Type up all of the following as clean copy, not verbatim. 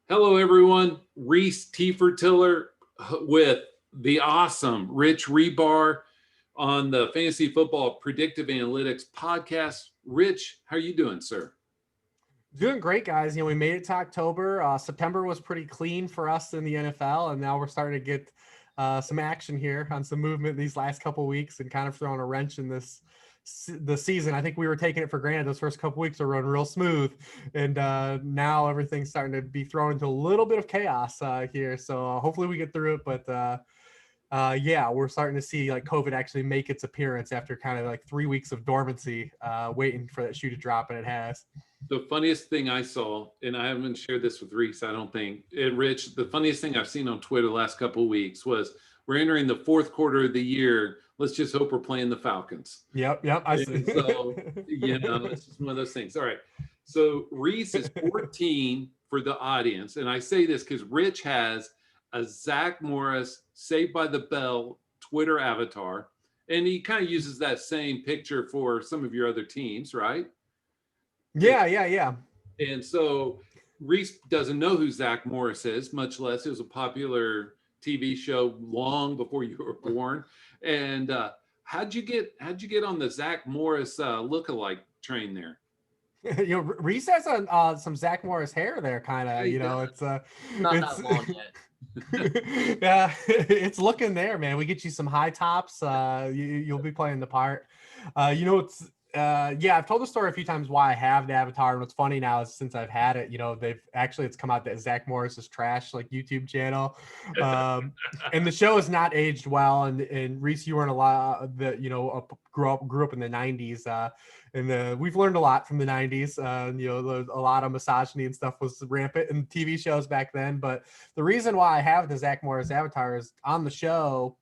Hello, everyone. Rhys Tiller with the awesome Rich Hribar on the Fantasy Football Predictive Analytics podcast. Rich, how are you doing, sir? Doing great, guys. We made it to October. September was pretty clean for us in the NFL, and now we're starting to get some action here on some movement these last couple of weeks, and kind of throwing a wrench in the season. I think we were taking it for granted. Those first couple of weeks are running real smooth, and now everything's starting to be thrown into a little bit of chaos here. So hopefully we get through it, but. Yeah, we're starting to see like COVID actually make its appearance after kind of like 3 weeks of dormancy, waiting for that shoe to drop, and it has. The funniest thing I saw, and I haven't shared this with Rhys, I don't think, and Rich, the funniest thing I've seen on Twitter the last couple of weeks was we're entering the fourth quarter of the year. Let's just hope we're playing the Falcons. Yep. I see. And so, it's just one of those things. All right. So Rhys is 14 for the audience. And I say this because Rich has a Zach Morris Saved by the Bell Twitter avatar. And he kind of uses that same picture for some of your other teams, right? Yeah. And so Rhys doesn't know who Zach Morris is, much less it was a popular TV show long before you were born. And how'd you get on the Zach Morris lookalike train there? Rhys has some Zach Morris hair there, kind of. It's not that long yet. Yeah, it's looking there, man. We get you some high tops. You'll be playing the part. It's I've told the story a few times why I have the avatar, and what's funny now is since I've had it, it's come out that Zach Morris is trash, like YouTube channel, and the show has not aged well. And Rhys, you weren't a lot that grew up in the '90s, and we've learned a lot from the '90s. A lot of misogyny and stuff was rampant in TV shows back then. But the reason why I have the Zach Morris avatar is on the show.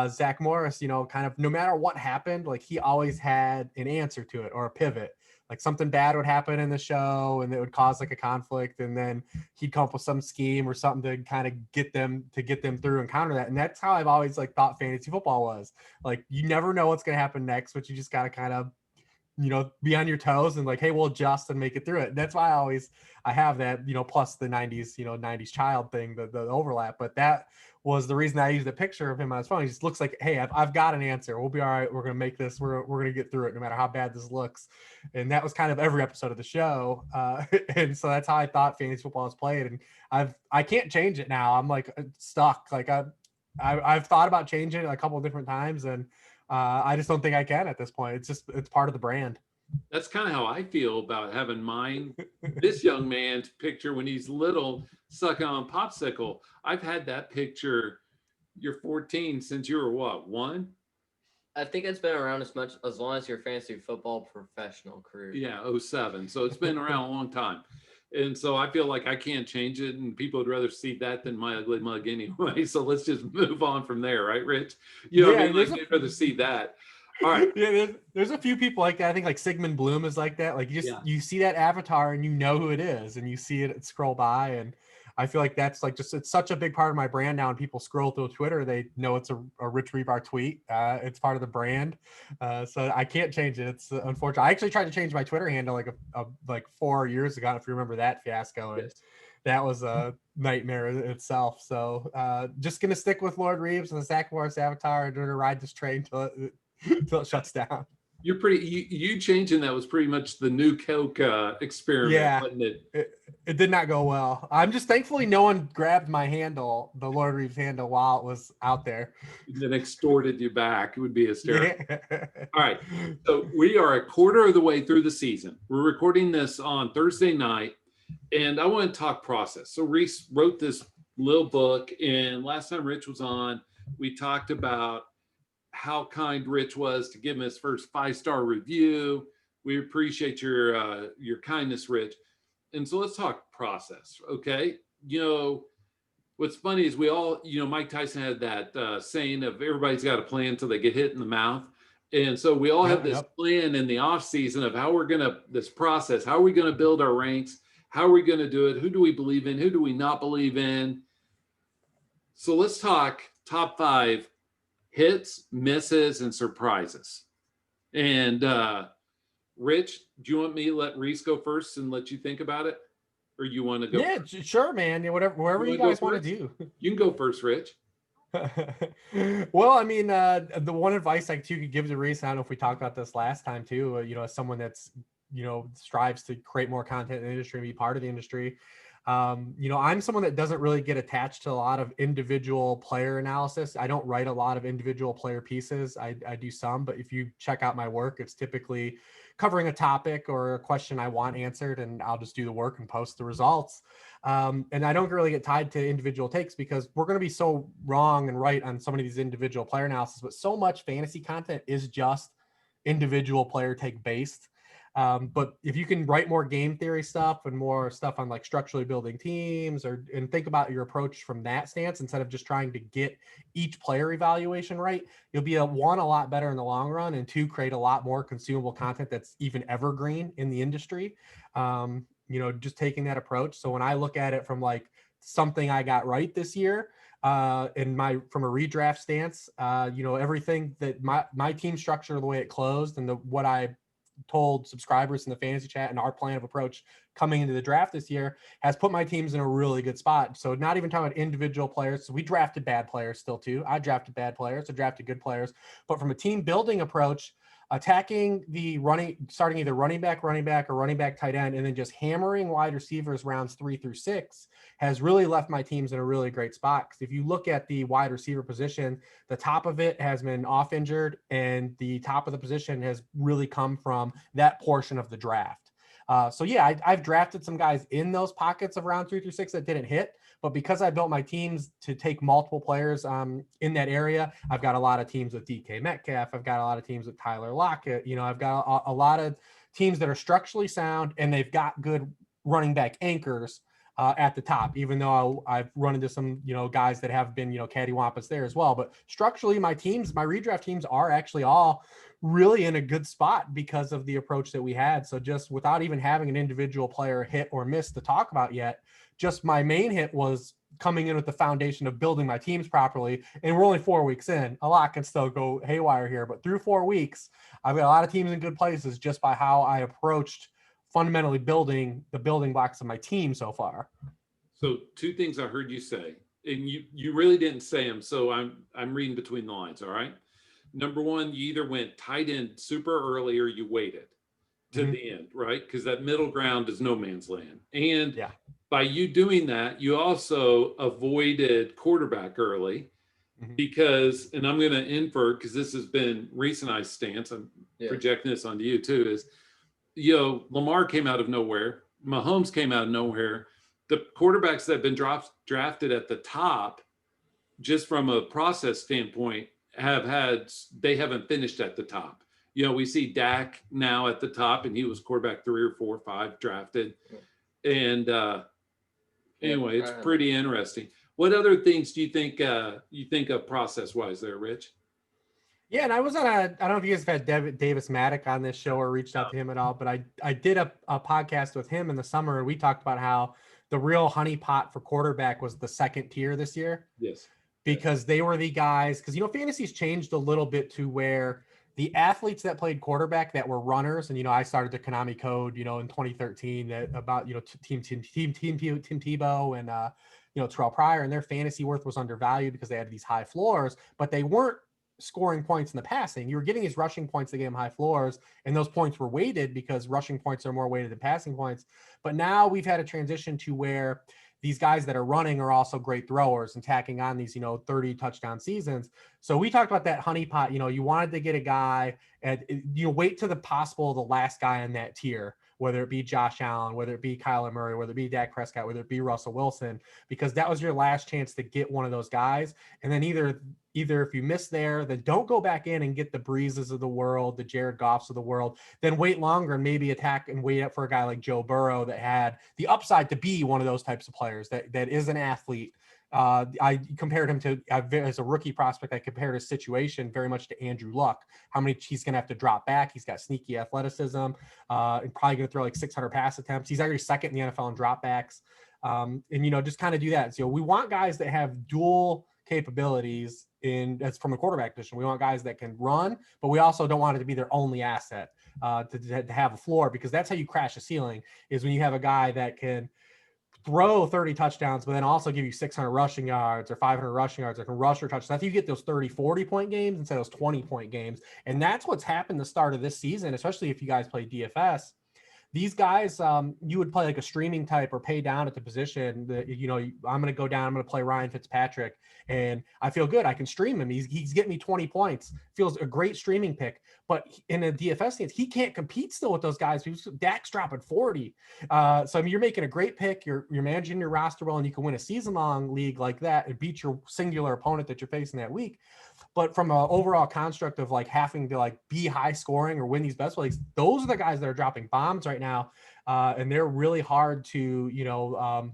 Zach Morris, kind of no matter what happened, like he always had an answer to it or a pivot. Like something bad would happen in the show and it would cause like a conflict, and then he'd come up with some scheme or something to kind of get them through and counter that. And that's how I've always like thought fantasy football was. Like you never know what's going to happen next, but you just got to kind of be on your toes and like, hey, we'll adjust and make it through it. That's why I have that, plus the 90s, 90s child thing, the overlap. But that was the reason I used the picture of him on his phone. He just looks like, hey, I've got an answer. We'll be all right. We're going to make this. We're going to get through it no matter how bad this looks. And that was kind of every episode of the show. And so that's how I thought fantasy football is played. And I can't change it now. I'm like stuck. Like I've thought about changing it a couple of different times, and I just don't think I can at this point. It's part of the brand. That's kind of how I feel about having mine. This young man's picture when he's little, sucking on a popsicle. I've had that picture. You're 14 since you were what, 1? I think it's been around as long as your fantasy football professional career. Yeah, 07. So it's been around a long time. And so I feel like I can't change it, and people would rather see that than my ugly mug anyway. So let's just move on from there, right, Rich? They'd rather see that. All right. Yeah, there's a few people like that. I think like Sigmund Bloom is like that. Like you see that avatar and you know who it is, and you see it scroll by. And I feel like that's like it's such a big part of my brand now. And people scroll through Twitter, they know it's a Rich Hribar tweet. It's part of the brand, so I can't change it. It's unfortunate. I actually tried to change my Twitter handle like 4 years ago, if you remember that fiasco. And that was a nightmare in itself. So just gonna stick with Lord Reeves and the Zach Morris avatar and gonna ride this train till it shuts down. You're you changing that was pretty much the new Coke experiment, wasn't it? It did not go well. I'm just thankfully no one grabbed my handle, the Lord Reeves handle, while it was out there. Then extorted you back. It would be hysterical. Yeah. All right. So we are a quarter of the way through the season. We're recording this on Thursday night, and I want to talk process. So Rhys wrote this little book, and last time Rich was on, we talked about how kind Rich was to give him his first 5-star review. We appreciate your kindness, Rich. And so let's talk process, okay? What's funny is we all, Mike Tyson had that saying of everybody's got a plan until they get hit in the mouth. And so we all have this plan in the off season of how we're going to, this process, how are we going to build our ranks? How are we going to do it? Who do we believe in? Who do we not believe in? So let's talk top 5 hits, misses, and surprises. And Rich, do you want me to let Rhys go first and let you think about it? or you want to go? Yeah, sure, man. Yeah, wherever you wanna go guys want to first? do. You can go first, Rich. Well, I mean, the one advice I could give to Rhys, I don't know if we talked about this last time too, as someone that's, strives to create more content in the industry and be part of the industry. I'm someone that doesn't really get attached to a lot of individual player analysis. I don't write a lot of individual player pieces. I do some, but if you check out my work, it's typically covering a topic or a question I want answered, and I'll just do the work and post the results. And I don't really get tied to individual takes because we're going to be so wrong and right on so many of these individual player analysis, but so much fantasy content is just individual player take based. But if you can write more game theory stuff and more stuff on like structurally building teams and think about your approach from that stance instead of just trying to get each player evaluation right, you'll be a lot better in the long run, and two, create a lot more consumable content that's even evergreen in the industry. Just taking that approach. So when I look at it from like something I got right this year, from a redraft stance, everything that my team structure, the way it closed, and what I told subscribers in the fantasy chat and our plan of approach coming into the draft this year has put my teams in a really good spot. So not even talking about individual players. So we drafted bad players still too. I drafted bad players. I drafted good players. But from a team building approach, attacking starting either running back, or running back tight end, and then just hammering wide receivers rounds 3 through 6 has really left my teams in a really great spot. Because if you look at the wide receiver position, the top of it has been off injured, and the top of the position has really come from that portion of the draft. I've drafted some guys in those pockets of round 3 through 6 that didn't hit. But because I built my teams to take multiple players in that area, I've got a lot of teams with DK Metcalf. I've got a lot of teams with Tyler Lockett. I've got a lot of teams that are structurally sound, and they've got good running back anchors at the top, even though I've run into some, guys that have been, cattywampus there as well. But structurally, my redraft teams are actually all really in a good spot because of the approach that we had. So just without even having an individual player hit or miss to talk about yet, just my main hit was coming in with the foundation of building my teams properly. And we're only 4 weeks in. A lot can still go haywire here, but through 4 weeks, I've got a lot of teams in good places just by how I approached fundamentally building the building blocks of my team so far. So 2 things I heard you say, and you really didn't say them. So I'm reading between the lines. All right. Number 1, you either went tight end super early or you waited to the end, right? Because that middle ground is no man's land. And by you doing that, you also avoided quarterback early because, and I'm going to infer, because this has been Rhys and I's stance, I'm projecting this onto you too, is, Lamar came out of nowhere. Mahomes came out of nowhere. The quarterbacks that have been drafted at the top, just from a process standpoint, they haven't finished at the top. We see Dak now at the top, and he was quarterback 3 or 4 or 5 drafted. And anyway, it's pretty interesting. What other things do you think of process-wise there, Rich? Yeah, and I was I don't know if you guys have had Davis Maddock on this show or reached out to him at all, but I did a podcast with him in the summer, and we talked about how the real honeypot for quarterback was the second tier this year. Yes. Because they were the guys, because, fantasy's changed a little bit to where the athletes that played quarterback that were runners, and, I started the Konami code, in 2013 about, Tim Tebow and, Terrell Pryor, and their fantasy worth was undervalued because they had these high floors, but they weren't scoring points in the passing. You were getting these rushing points that gave them high floors, and those points were weighted because rushing points are more weighted than passing points. But now we've had a transition to where these guys that are running are also great throwers and tacking on these, 30 touchdown seasons. So we talked about that honeypot. You wanted to get a guy and wait to the last guy in that tier, whether it be Josh Allen, whether it be Kyler Murray, whether it be Dak Prescott, whether it be Russell Wilson, because that was your last chance to get one of those guys. And then either if you miss there, then don't go back in and get the Breezes of the world, the Jared Goffs of the world, then wait longer and maybe attack and wait up for a guy like Joe Burrow that had the upside to be one of those types of players that is an athlete. I compared him to, as a rookie prospect, I compared his situation very much to Andrew Luck, how many he's going to have to drop back. He's got sneaky athleticism, and probably going to throw like 600 pass attempts. He's actually second in the NFL in dropbacks. And, just kind of do that. So we want guys that have dual capabilities that's from a quarterback position. We want guys that can run, but we also don't want it to be their only asset to have a floor, because that's how you crash a ceiling, is when you have a guy that can throw 30 touchdowns, but then also give you 600 rushing yards or 500 rushing yards, or can rush or touchdowns. If you get those 30, 40-point games instead of those 20-point games. And that's what's happened the start of this season, especially if you guys play DFS. These guys, you would play like a streaming type or pay down at the position that, you know, I'm going to go down, I'm going to play Ryan Fitzpatrick, and I feel good. I can stream him. He's getting me 20 points. Feels a great streaming pick. But in a DFS stance, he can't compete still with those guys. Dak's dropping 40. So, I mean, you're making a great pick. You're managing your roster well, and you can win a season-long league like that and beat your singular opponent that you're facing that week. But from an overall construct of like having to like be high scoring or win these best leagues, those are the guys that are dropping bombs right now. And they're really hard to, you know,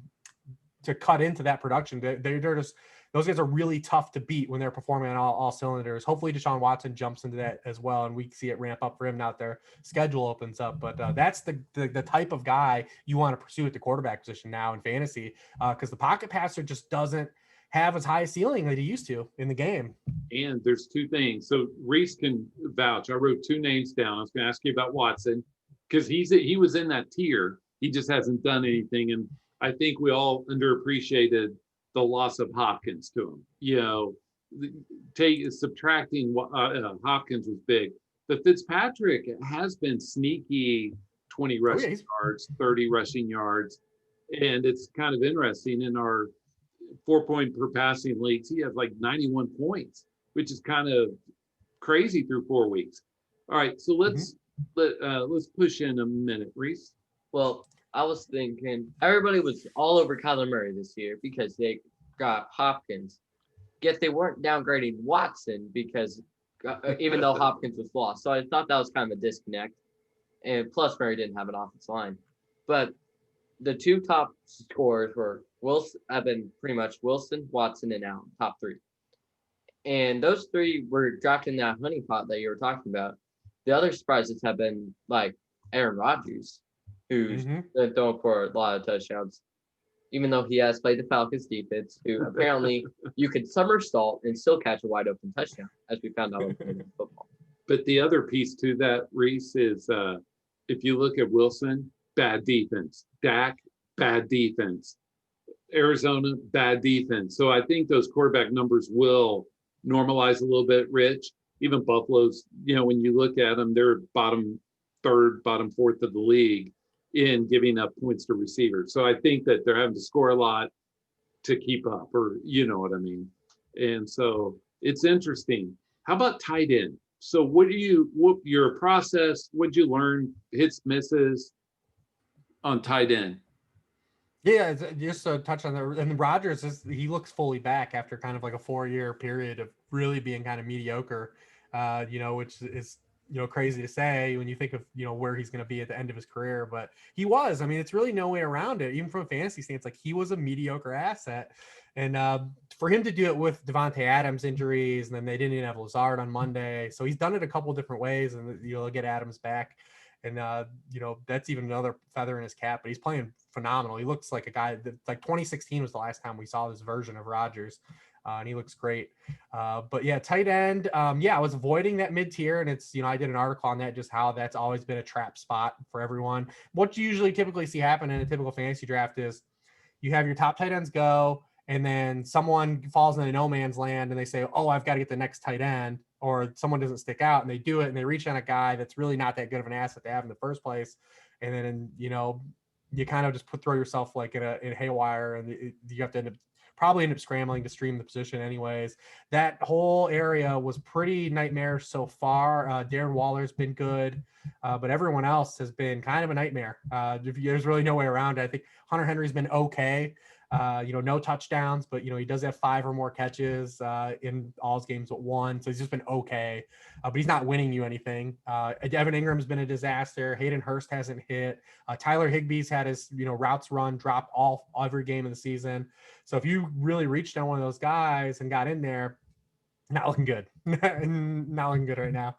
to cut into that production. They're just, those guys are really tough to beat when they're performing on all cylinders. Hopefully Deshaun Watson jumps into that as well, and we see it ramp up for him now that their schedule opens up. But that's the type of guy you want to pursue at the quarterback position now in fantasy, because the pocket passer just doesn't have as high a ceiling that he used to in the game. And there's two things. So Rhys can vouch. I wrote two names down. I was going to ask you about Watson because he was in that tier. He just hasn't done anything. And I think we all underappreciated the loss of Hopkins to him. You know, subtracting Hopkins was big. But Fitzpatrick has been sneaky 20 rushing yards, 30 rushing yards. And it's kind of interesting in our 4-point per passing leagues, he has like 91 points, which is kind of crazy through 4 weeks. All right, so let's push in a minute, Rhys. Well, I was thinking everybody was all over Kyler Murray this year because they got Hopkins. Yet they weren't downgrading Watson because even though Hopkins was lost. So I thought that was kind of a disconnect. And plus Murray didn't have an offensive line. But the two top scorers were have been pretty much Wilson, Watson, and Allen, top three. And those three were dropped in that honeypot that you were talking about. The other surprises have been like Aaron Rodgers, who's been throwing for a lot of touchdowns, even though he has played the Falcons defense, who apparently you could somersault and still catch a wide open touchdown, as we found out in football. But the other piece to that, Rhys, is if you look at Wilson, bad defense. Dak, bad defense. Arizona, bad defense. So I think those quarterback numbers will normalize a little bit, Rich. Even Buffalo's, you know, when you look at them, they're bottom third, bottom fourth of the league in giving up points to receivers. So I think that they're having to score a lot to keep up, or you know what I mean. And so it's interesting. How about tight end? So what your process, what'd you learn, hits, misses on tight end? Yeah, just to touch on that. And Rodgers, he looks fully back after kind of like a 4-year period of really being kind of mediocre, you know, which is, you know, crazy to say when you think of, you know, where he's going to be at the end of his career. But he was, I mean, it's really no way around it. Even from a fantasy stance, like he was a mediocre asset. And for him to do it with Devontae Adams injuries, and then they didn't even have Lazard on Monday. So he's done it a couple different ways, and you'll get Adams back. And, you know, that's even another feather in his cap, but he's playing phenomenal. He looks like a guy that, like 2016 was the last time we saw this version of Rodgers, and he looks great. But yeah, tight end. Yeah, I was avoiding that mid tier, and it's, you know, I did an article on that, just how that's always been a trap spot for everyone. What you usually typically see happen in a typical fantasy draft is you have your top tight ends go, and then someone falls into no man's land and they say, oh, I've got to get the next tight end, or someone doesn't stick out and they do it and they reach on a guy that's really not that good of an asset to have in the first place. And then, you know, you kind of just throw yourself like in a haywire, and you have to probably end up scrambling to stream the position anyways. That whole area was pretty nightmarish so far. Darren Waller's been good, but everyone else has been kind of a nightmare. There's really no way around it. I think Hunter Henry's been okay. You know, no touchdowns, but, you know, he does have 5 or more catches in all his games but 1. So he's just been okay, but he's not winning you anything. Evan Ingram's been a disaster. Hayden Hurst hasn't hit. Tyler Higbee's had his, you know, routes run dropped every game of the season. So if you really reached on one of those guys and got in there, not looking good. Not looking good right now.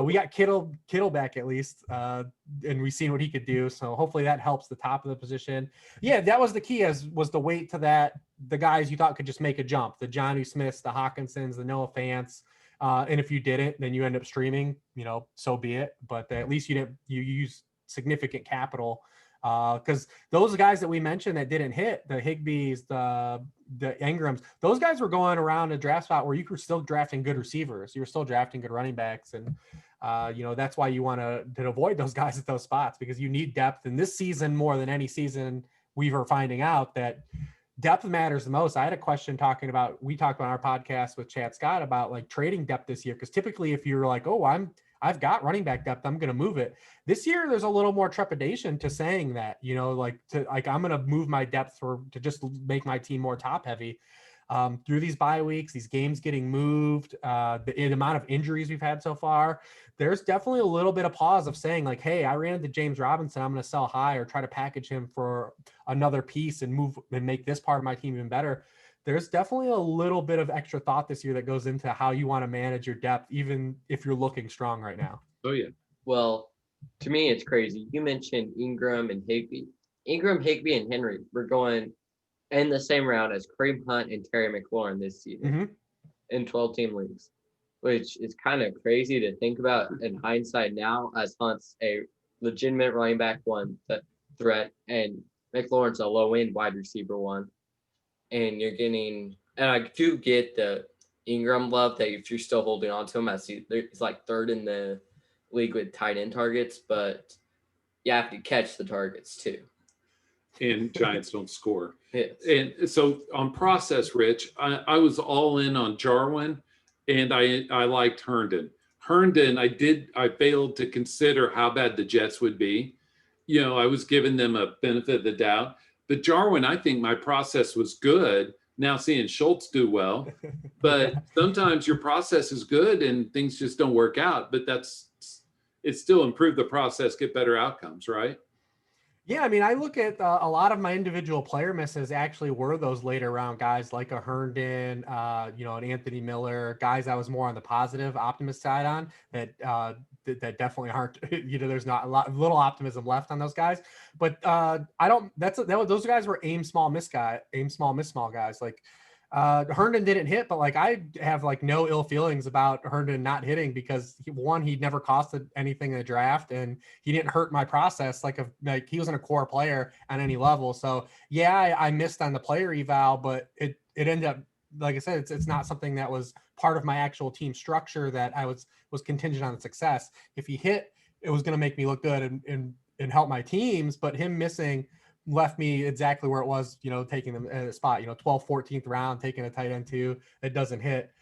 We got Kittle back at least, and we've seen what he could do. So hopefully that helps the top of the position. Yeah, that was the key, was the weight to that. The guys you thought could just make a jump, the Jonnu Smiths, the Hawkinsons, the Noah Fants. And if you didn't, then you end up streaming, you know, so be it. But at least you use significant capital Because those guys that we mentioned that didn't hit, the Higbees, the Ingrams, those guys were going around a draft spot where you were still drafting good receivers. You were still drafting good running backs. And, that's why you want to avoid those guys at those spots, because you need depth. And this season, more than any season, we were finding out that depth matters the most. I had a question we talked about our podcast with Chad Scott about like trading depth this year. Cause typically if you're like, oh, I've got running back depth, I'm going to move it. This year, there's a little more trepidation to saying that, I'm going to move my depth to just make my team more top heavy. Through these bye weeks, these games getting moved, the amount of injuries we've had so far, there's definitely a little bit of pause of saying like, hey, I ran into James Robinson, I'm going to sell high or try to package him for another piece and move and make this part of my team even better. There's definitely a little bit of extra thought this year that goes into how you want to manage your depth, even if you're looking strong right now. Oh, yeah. Well, to me, it's crazy. You mentioned Ingram and Higbee. Ingram, Higbee, and Henry were going in the same round as Kareem Hunt and Terry McLaurin this season in 12-team leagues, which is kind of crazy to think about in hindsight now, as Hunt's a legitimate running back one threat and McLaurin's a low-end wide receiver one. And you're getting, and I do get the Ingram love that if you're still holding on to him, it's like third in the league with tight end targets, but you have to catch the targets too. And Giants don't score. Yes. And so on process, Rich, I was all in on Jarwin, and I liked Herndon. Herndon, I failed to consider how bad the Jets would be. I was giving them a benefit of the doubt. But Jarwin, I think my process was good. Now seeing Schultz do well, but sometimes your process is good and things just don't work out. But it still improved the process, get better outcomes, right? Yeah, I mean, I look at a lot of my individual player misses actually were those later round guys like a Herndon, an Anthony Miller, guys I was more on the positive optimist side on that definitely aren't, there's not little optimism left on those guys. But those guys were aim small, miss small guys. Like Herndon didn't hit, but like I have like no ill feelings about Herndon not hitting because he never costed anything in the draft and he didn't hurt my process. Like he wasn't a core player on any level. So yeah, I missed on the player eval, but it ended up, like I said, it's not something that was part of my actual team structure that I was contingent on the success. If he hit, it was going to make me look good and help my teams, but him missing left me exactly where it was, taking them at a spot, 12th, 14th round, taking a tight end too, that doesn't hit.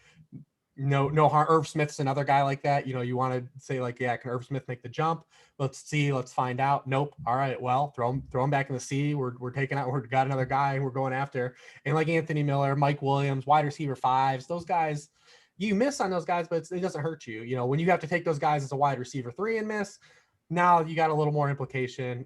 No harm. Irv Smith's another guy like that. You want to say like, yeah, can Irv Smith make the jump? Let's find out. Nope. All right. Well, throw him back in the sea. We've got another guy and we're going after. And like Anthony Miller, Mike Williams, wide receiver fives, those guys, you miss on those guys, but it doesn't hurt you. When you have to take those guys as a wide receiver 3 and miss, now you got a little more implication.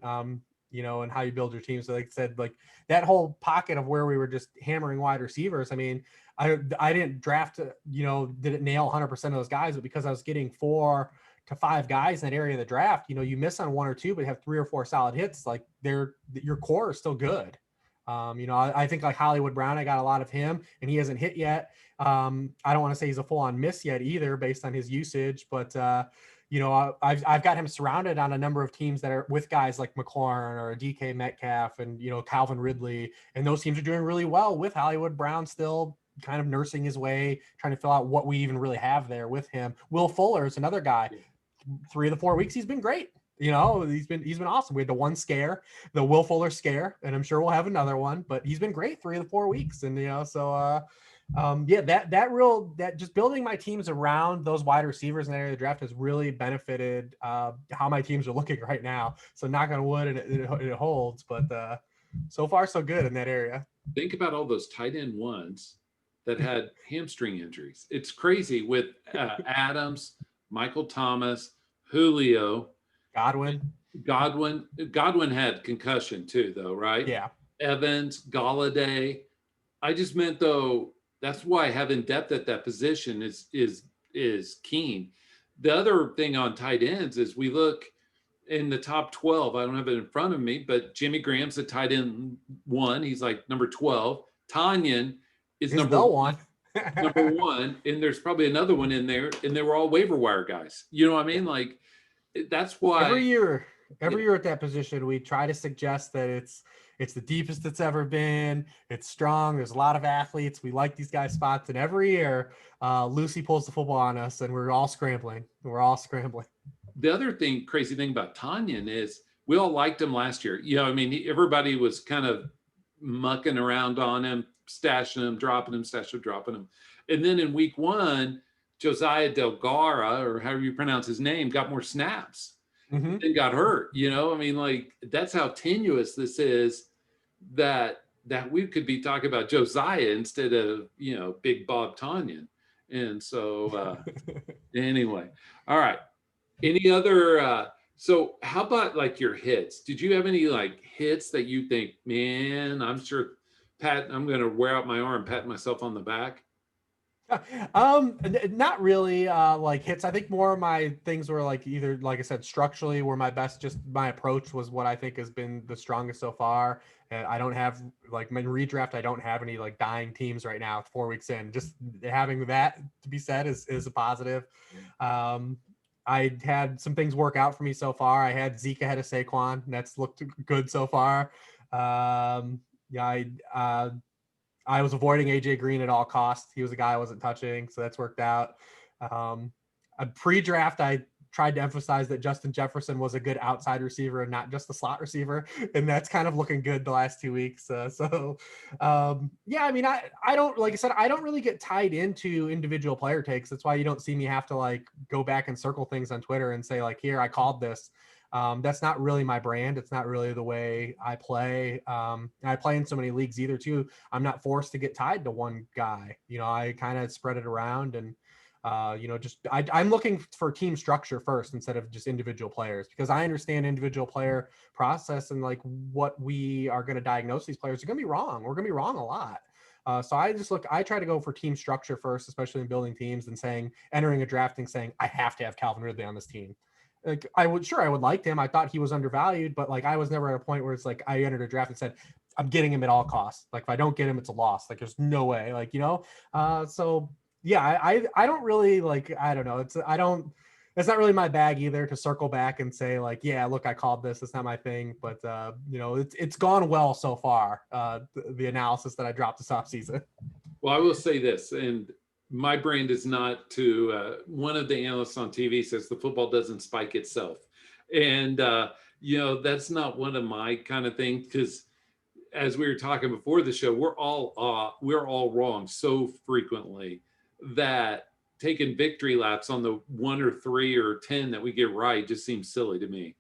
And how you build your team. So like I said, like that whole pocket of where we were just hammering wide receivers. I mean, I didn't draft, didn't nail 100% of those guys, but because I was getting 4 to 5 guys in that area of the draft, you miss on 1 or 2, but have 3 or 4 solid hits. Like your core is still good. I think like Hollywood Brown, I got a lot of him and he hasn't hit yet. I don't want to say he's a full on miss yet either based on his usage, but I've got him surrounded on a number of teams that are with guys like McLaurin or DK Metcalf and, Calvin Ridley. And those teams are doing really well with Hollywood Brown still kind of nursing his way, trying to fill out what we even really have there with him. Will Fuller is another guy. 3 of the 4 weeks, he's been great. He's been awesome. We had the one scare, the Will Fuller scare, and I'm sure we'll have another one, but he's been great 3 of the 4 weeks. And, that just building my teams around those wide receivers in the area of the draft has really benefited how my teams are looking right now. So knock on wood, and it holds, but so far so good in that area. Think about all those tight end ones that had hamstring injuries. It's crazy with Adams, Michael Thomas, Julio, Godwin had concussion too, though, right? Yeah. Evans, Galladay. I just meant though, that's why having depth at that position is keen. The other thing on tight ends is we look in the top 12. I don't have it in front of me, but Jimmy Graham's the tight end 1. He's like number 12. Tanyan is number 1. Number 1, and there's probably another one in there, and they were all waiver wire guys. You know what I mean? Like that's why every year Every year at that position, we try to suggest that it's the deepest it's ever been. It's strong. There's a lot of athletes. We like these guys' spots, and every year, Lucy pulls the football on us, and we're all scrambling. The other crazy thing about Tanyan is we all liked him last year. You know, I mean, everybody was kind of mucking around on him, stashing him, dropping him, stashing him, dropping him. And then in week 1, Josiah Delgara, or however you pronounce his name, got more snaps and got hurt. You know, I mean, like, that's how tenuous this is, that we could be talking about Josiah instead of, you know, Big Bob Tanyan. And so anyway, all right. Any other so how about like your hits? Did you have any like hits that you think, man, I'm sure I'm gonna wear out my arm patting myself on the back? Not really like hits. I think more of my things were like, either, like I said, structurally were my best. Just my approach was what I think has been the strongest so far. And I don't have, like, my redraft, I don't have any like dying teams right now 4 weeks in. Just having that to be said is a positive. I had some things work out for me so far. I had Zeke ahead of Saquon. That's looked good so far. I was avoiding AJ Green at all costs. He was a guy I wasn't touching, so that's worked out. A pre-draft, I tried to emphasize that Justin Jefferson was a good outside receiver and not just a slot receiver, and that's kind of looking good the last 2 weeks. Yeah, I mean, I don't, like I said, I don't really get tied into individual player takes. That's why you don't see me have to like go back and circle things on Twitter and say like, here, I called this. That's not really my brand. It's not really the way I play. I play in so many leagues either too. I'm not forced to get tied to one guy. You know, I kind of spread it around, and I'm looking for team structure first instead of just individual players, because I understand individual player process and like what we are going to diagnose these players are going to be wrong. We're going to be wrong a lot. So I try to go for team structure first, especially in building teams and entering a drafting saying, I have to have Calvin Ridley on this team. Like I would like him. I thought he was undervalued, but like I was never at a point where it's like I entered a draft and said, I'm getting him at all costs. Like if I don't get him, it's a loss. Like there's no way, like, you know? So yeah, I don't really like, I don't know. It's not really my bag either to circle back and say like, yeah, look, I called this. It's not my thing, but you know, it's gone well so far. The analysis that I dropped this off season. Well, I will say this, and my brand is not to, one of the analysts on TV says the football doesn't spike itself. And, you know, that's not one of my kind of things, because as we were talking before the show, we're all wrong so frequently that taking victory laps on the 1 or 3 or 10 that we get right just seems silly to me.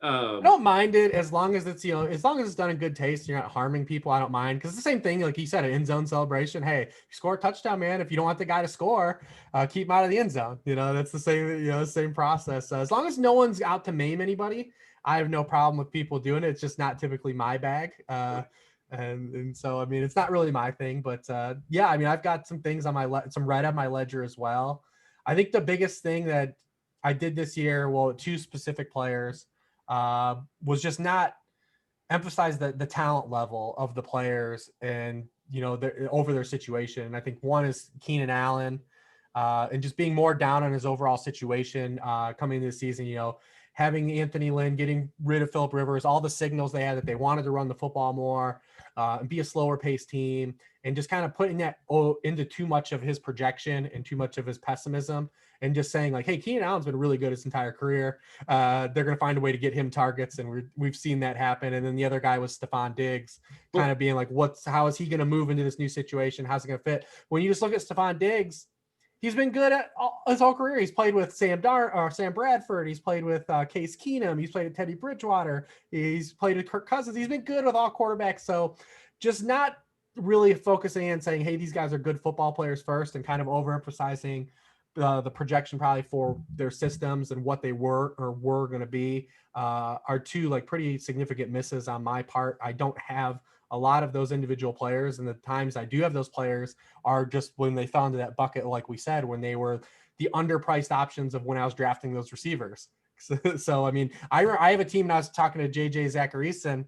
I don't mind it as long as it's, you know, as long as it's done in good taste, you're not harming people. I don't mind, because it's the same thing, like you said, an end zone celebration. Hey, you score a touchdown, man. If you don't want the guy to score, keep him out of the end zone. You know, that's the same, you know, same process. As long as no one's out to maim anybody, I have no problem with people doing it. It's just not typically my bag. And so, I mean, it's not really my thing, but yeah, I mean, I've got some things on some red on my ledger as well. I think the biggest thing that I did this year, well, 2 specific players, was just not emphasize the talent level of the players and, you know, over their situation. And I think one is Keenan Allen, and just being more down on his overall situation coming into the season, you know, having Anthony Lynn, getting rid of Phillip Rivers, all the signals they had that they wanted to run the football more and be a slower paced team, and just kind of putting that into too much of his projection and too much of his pessimism, and just saying like, hey, Keenan Allen's been really good his entire career. They're going to find a way to get him targets. And we've seen that happen. And then the other guy was Stephon Diggs, kind of being like, how is he going to move into this new situation? How's it going to fit? When you just look at Stephon Diggs, he's been good at his whole career. He's played with Sam Bradford. He's played with Case Keenum. He's played with Teddy Bridgewater. He's played with Kirk Cousins. He's been good with all quarterbacks. So just not really focusing and saying, hey, these guys are good football players first, and kind of overemphasizing the projection probably for their systems and what they were going to be are 2 like pretty significant misses on my part. I don't have a lot of those individual players, and the times I do have those players are just when they fell into that bucket, like we said, when they were the underpriced options of when I was drafting those receivers. So I mean, I have a team, and I was talking to JJ Zacharyson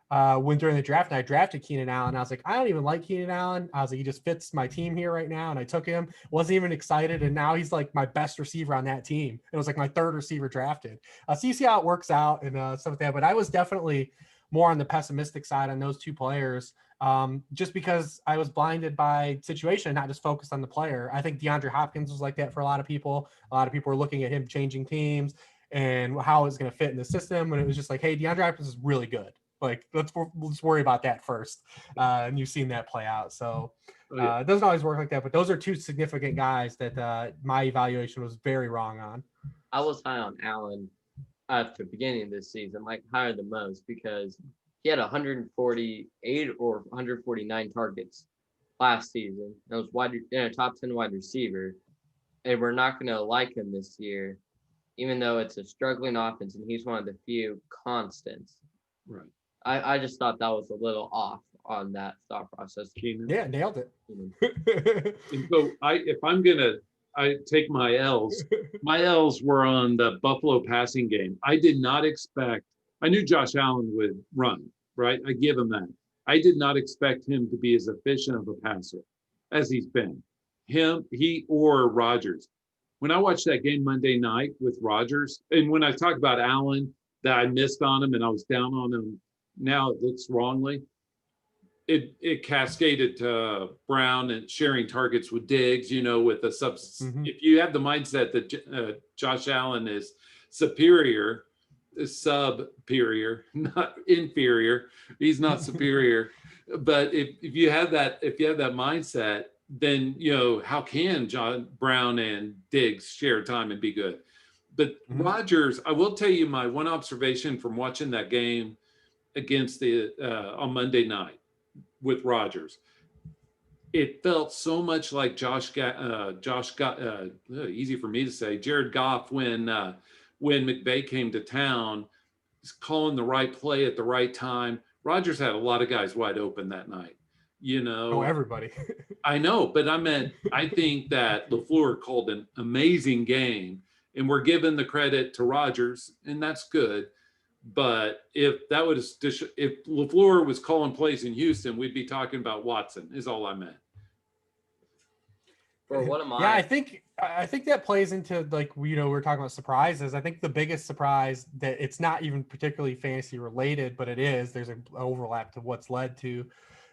when during the draft, and I drafted Keenan Allen. I was like, I don't even like Keenan Allen. I was like, he just fits my team here right now. And I took him, wasn't even excited. And now he's like my best receiver on that team. It was like my third receiver drafted. So you see how it works out and stuff like that. But I was definitely more on the pessimistic side on those two players, just because I was blinded by situation, not just focused on the player. I think DeAndre Hopkins was like that for a lot of people. A lot of people were looking at him changing teams and how it's going to fit in the system. And it was just like, hey, DeAndre Hopkins is really good. Like, let's worry about that first. And you've seen that play out. So it doesn't always work like that. But those are two significant guys that my evaluation was very wrong on. I was high on Allen at the beginning of this season, like higher than most, because he had 148 or 149 targets last season. That was wide in a top 10 wide receiver. And we're not going to like him this year, even though it's a struggling offense and he's one of the few constants. Right. I just thought that was a little off on that thought process. Yeah, nailed it. And so I take my L's. My L's were on the Buffalo passing game. I did not expect, I knew Josh Allen would run, right? I give him that. I did not expect him to be as efficient of a passer as he's been. He or Rodgers. When I watched that game Monday night with Rodgers, and when I talk about Allen, that I missed on him and I was down on him, now it looks wrongly. It cascaded to Brown and sharing targets with Diggs, with the subs. Mhm. If you have the mindset that Josh Allen is superior, not inferior, he's not superior. But if you have that mindset, then how can John Brown and Diggs share time and be good? But Rodgers, I will tell you my one observation from watching that game against the on Monday night with Rodgers. It felt so much like easy for me to say, Jared Goff when McVay came to town, calling the right play at the right time. Rodgers had a lot of guys wide open that night. Oh, everybody. I know, but I think that LaFleur called an amazing game, and we're giving the credit to Rodgers, and that's good. But if LaFleur was calling plays in Houston, we'd be talking about Watson, is all I meant. For what am I? Yeah, I think that plays into, like, we're talking about surprises. I think the biggest surprise that it's not even particularly fantasy related, but it is, there's an overlap to what's led to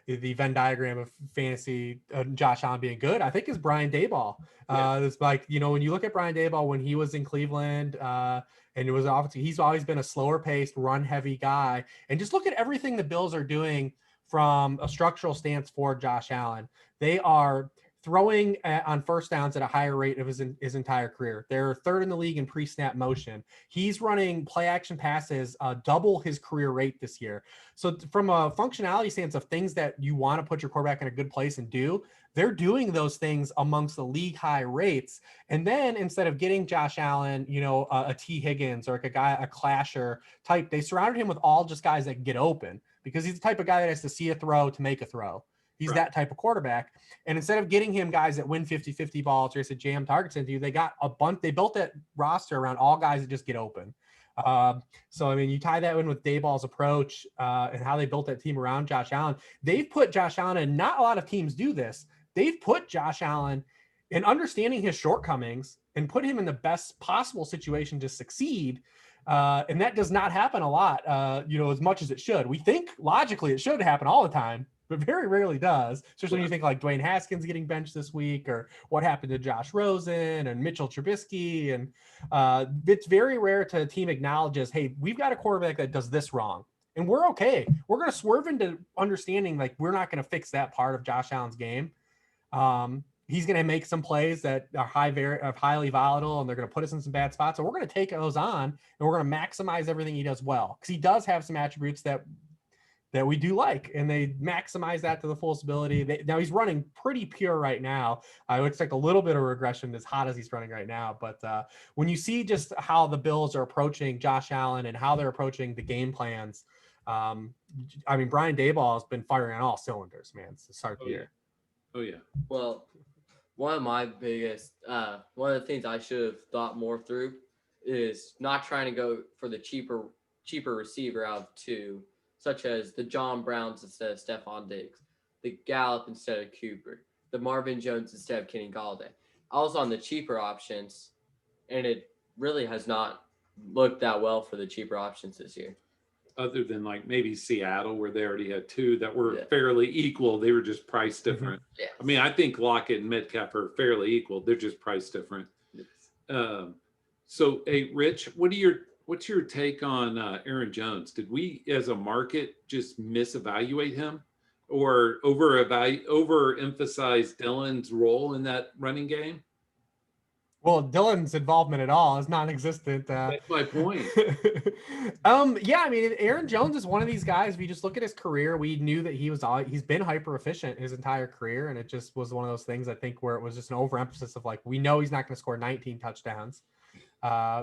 the Venn diagram of fantasy, Josh Allen being good, I think, is Brian Daboll. It's like, when you look at Brian Daboll when he was in Cleveland, and it was obviously, he's always been a slower paced, run heavy guy. And just look at everything the Bills are doing from a structural stance for Josh Allen. They are throwing on first downs at a higher rate of his entire career. They're third in the league in pre-snap motion. He's running play action passes double his career rate this year. So from a functionality stance of things that you want to put your quarterback in a good place and do, they're doing those things amongst the league high rates. And then instead of getting Josh Allen, a T Higgins or like a clasher type, they surrounded him with all just guys that can get open, because he's the type of guy that has to see a throw to make a throw. He's that type of quarterback. And instead of getting him guys that win 50-50 balls or jam targets into you, they built that roster around all guys that just get open. So, I mean, you tie that in with Daboll's approach and how they built that team around Josh Allen. They've put Josh Allen, and not a lot of teams do this, they've put Josh Allen in understanding his shortcomings and put him in the best possible situation to succeed. And that does not happen a lot, as much as it should. We think logically it should happen all the time, but very rarely does, especially when you think like Dwayne Haskins getting benched this week, or what happened to Josh Rosen and Mitchell Trubisky. And it's very rare to a team acknowledges, hey, we've got a quarterback that does this wrong, and we're okay. We're going to swerve into understanding, like, we're not going to fix that part of Josh Allen's game. He's going to make some plays that are highly volatile, and they're going to put us in some bad spots. So we're going to take those on, and we're going to maximize everything he does well, because he does have some attributes that we do like, and they maximize that to the fullest ability. Now he's running pretty pure right now. I would expect a little bit of regression as hot as he's running right now. But when you see just how the Bills are approaching Josh Allen and how they're approaching the game plans, I mean, Brian Daboll has been firing on all cylinders, man, to start the year. Oh, yeah. Well, one of my biggest, one of the things I should have thought more through is not trying to go for the cheaper receiver out of two. such as the John Browns instead of Stephon Diggs, the Gallup instead of Cooper, the Marvin Jones instead of Kenny Galladay. I was on the cheaper options, and it really has not looked that well for the cheaper options this year. Other than like maybe Seattle, where they already had two that were Yeah. fairly equal. They were just priced different. Yes. I mean, I think Lockett and Metcalf are fairly equal. They're just priced different. Yes. So, hey, Rich, what's your take on Aaron Jones? Did we, as a market, just misevaluate him, or overemphasize Dylan's role in that running game? Well, Dylan's involvement at all is non-existent. That's my point. Yeah, I mean, Aaron Jones is one of these guys. If you just look at his career, we knew that he's been hyper efficient his entire career, and it just was one of those things, I think, where it was just an overemphasis of like, we know he's not going to score 19 touchdowns.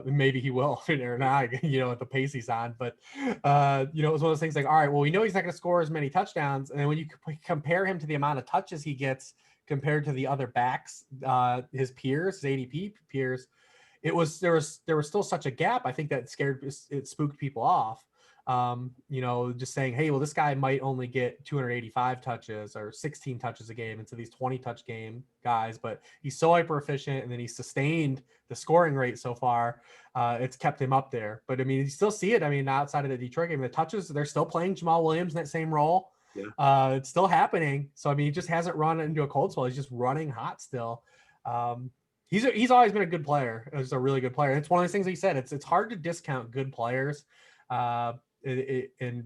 Maybe he will or not, at the pace he's on. But it was one of those things like, all right, well, we know he's not going to score as many touchdowns, and then when you compare him to the amount of touches he gets compared to the other backs, his peers, his ADP peers, there was still such a gap. I think that spooked people off. Just saying, hey, well, this guy might only get 285 touches or 16 touches a game into these 20 touch game guys, but he's so hyper efficient, and then he's sustained the scoring rate so far. It's kept him up there. But I mean, you still see it. I mean, outside of the Detroit game, the touches, they're still playing Jamal Williams in that same role. Yeah. It's still happening. So I mean, he just hasn't run into a cold spell. He's just running hot still. He's always been a good player. He's a really good player. It's one of those things that he said. It's hard to discount good players. And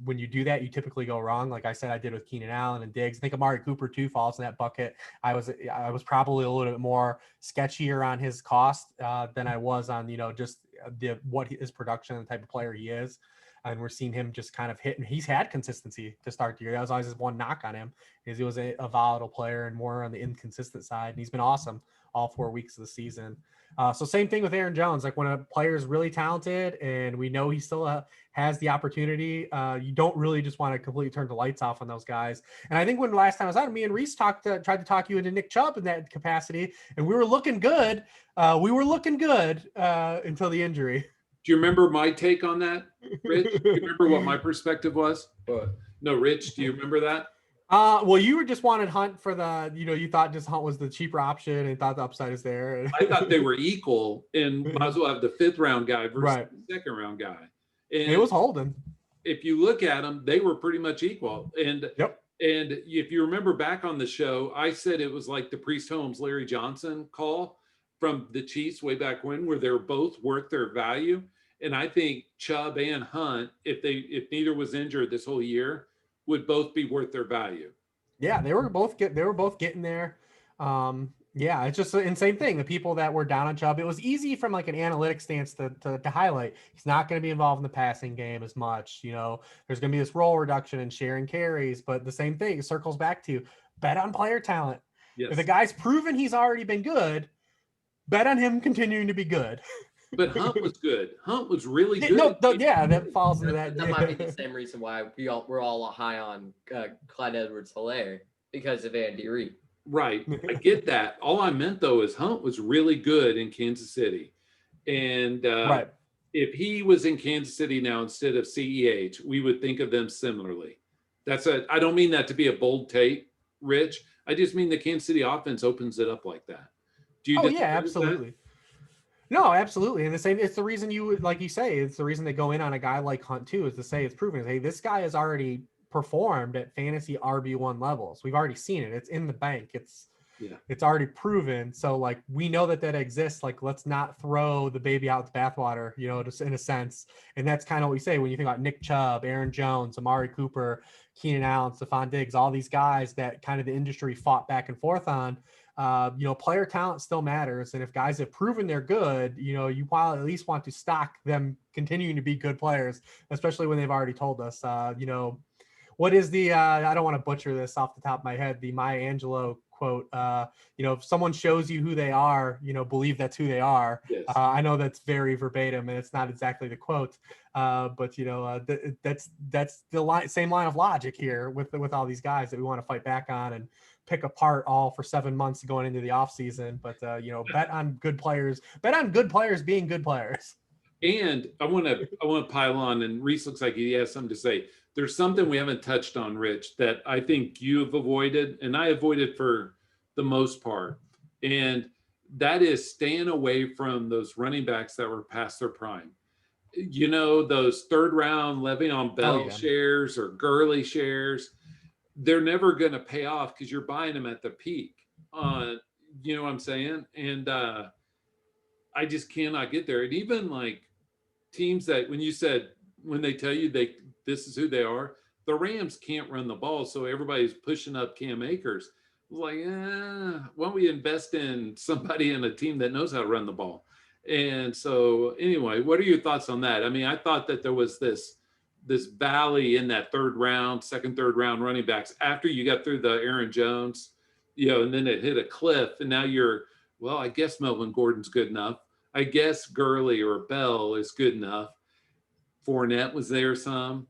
when you do that, you typically go wrong. Like I said, I did with Keenan Allen and Diggs. I think Amari Cooper too falls in that bucket. I was probably a little bit more sketchier on his cost than I was on just what his production and the type of player he is. And we're seeing him just kind of hit, and he's had consistency to start the year. That was always his one knock on him, is he was a volatile player and more on the inconsistent side. And he's been awesome all 4 weeks of the season. So same thing with Aaron Jones. Like when a player is really talented and we know he still has the opportunity, you don't really just want to completely turn the lights off on those guys. And I think when last time I was on, me and Rhys tried to talk you into Nick Chubb in that capacity, and we were looking good. Until the injury. Do you remember my take on that, Rich? Do you remember what my perspective was? But No, Rich, do you remember that? Well, you were just wanted Hunt for the, you thought just Hunt was the cheaper option and thought the upside is there. I thought they were equal, and might as well have the 5th round guy versus Right. the 2nd round guy. And it was holding. If you look at them, they were pretty much equal. And Yep. And if you remember back on the show, I said it was like the Priest Holmes, Larry Johnson call from the Chiefs way back when, where they were both worth their value. And I think Chubb and Hunt, if neither was injured this whole year, would both be worth their value. Yeah, they were both getting there. Yeah, it's just the same thing. The people that were down on Chubb, it was easy from like an analytic stance to highlight. He's not going to be involved in the passing game as much. There's going to be this role reduction and sharing carries, but the same thing circles back to bet on player talent. Yes. If the guy's proven he's already been good, bet on him continuing to be good. But Hunt was good. Hunt was really good. That falls into that. That might be the same reason why we're all high on Clyde Edwards-Helaire, because of Andy Reid. Right. I get that. All I meant, though, is Hunt was really good in Kansas City. And Right. if he was in Kansas City now instead of CEH, we would think of them similarly. I don't mean that to be a bold take, Rich. I just mean the Kansas City offense opens it up like that. Do you? Oh, yeah, absolutely. No, absolutely. And it's the reason like you say, it's the reason they go in on a guy like Hunt too, is to say it's proven. Hey, this guy has already performed at fantasy RB1 levels. We've already seen it. It's in the bank. It's already proven. So like, we know that exists. Like, let's not throw the baby out with the bathwater, just in a sense. And that's kind of what we say when you think about Nick Chubb, Aaron Jones, Amari Cooper, Keenan Allen, Stephon Diggs, all these guys that kind of the industry fought back and forth on. Player talent still matters. And if guys have proven they're good, you probably at least want to stock them continuing to be good players, especially when they've already told us, what is the, I don't want to butcher this off the top of my head, the Maya Angelou quote, if someone shows you who they are, believe that's who they are. Yes. I know that's very verbatim and it's not exactly the quote, but that's the same line of logic here with all these guys that we want to fight back on and pick apart all for 7 months going into the off season. But bet on good players being good players. And I want to pile on, and Rhys looks like he has something to say. there's something we haven't touched on, Rich, that I think you have avoided, and I avoided for the most part. And that is staying away from those running backs that were past their prime. You know, those third round Le'Veon Bell shares or Gurley shares, they're never going to pay off because you're buying them at the peak. You know what I'm saying? And I just cannot get there. And even like teams that when they tell you this is who they are, the Rams can't run the ball, so everybody's pushing up Cam Akers. Like, why don't we invest in somebody in a team that knows how to run the ball? And so anyway, what are your thoughts on that? I mean, I thought that there was this valley in that third round running backs after you got through the Aaron Jones, and then it hit a cliff, and now I guess Melvin Gordon's good enough. I guess Gurley or Bell is good enough. Fournette was there some.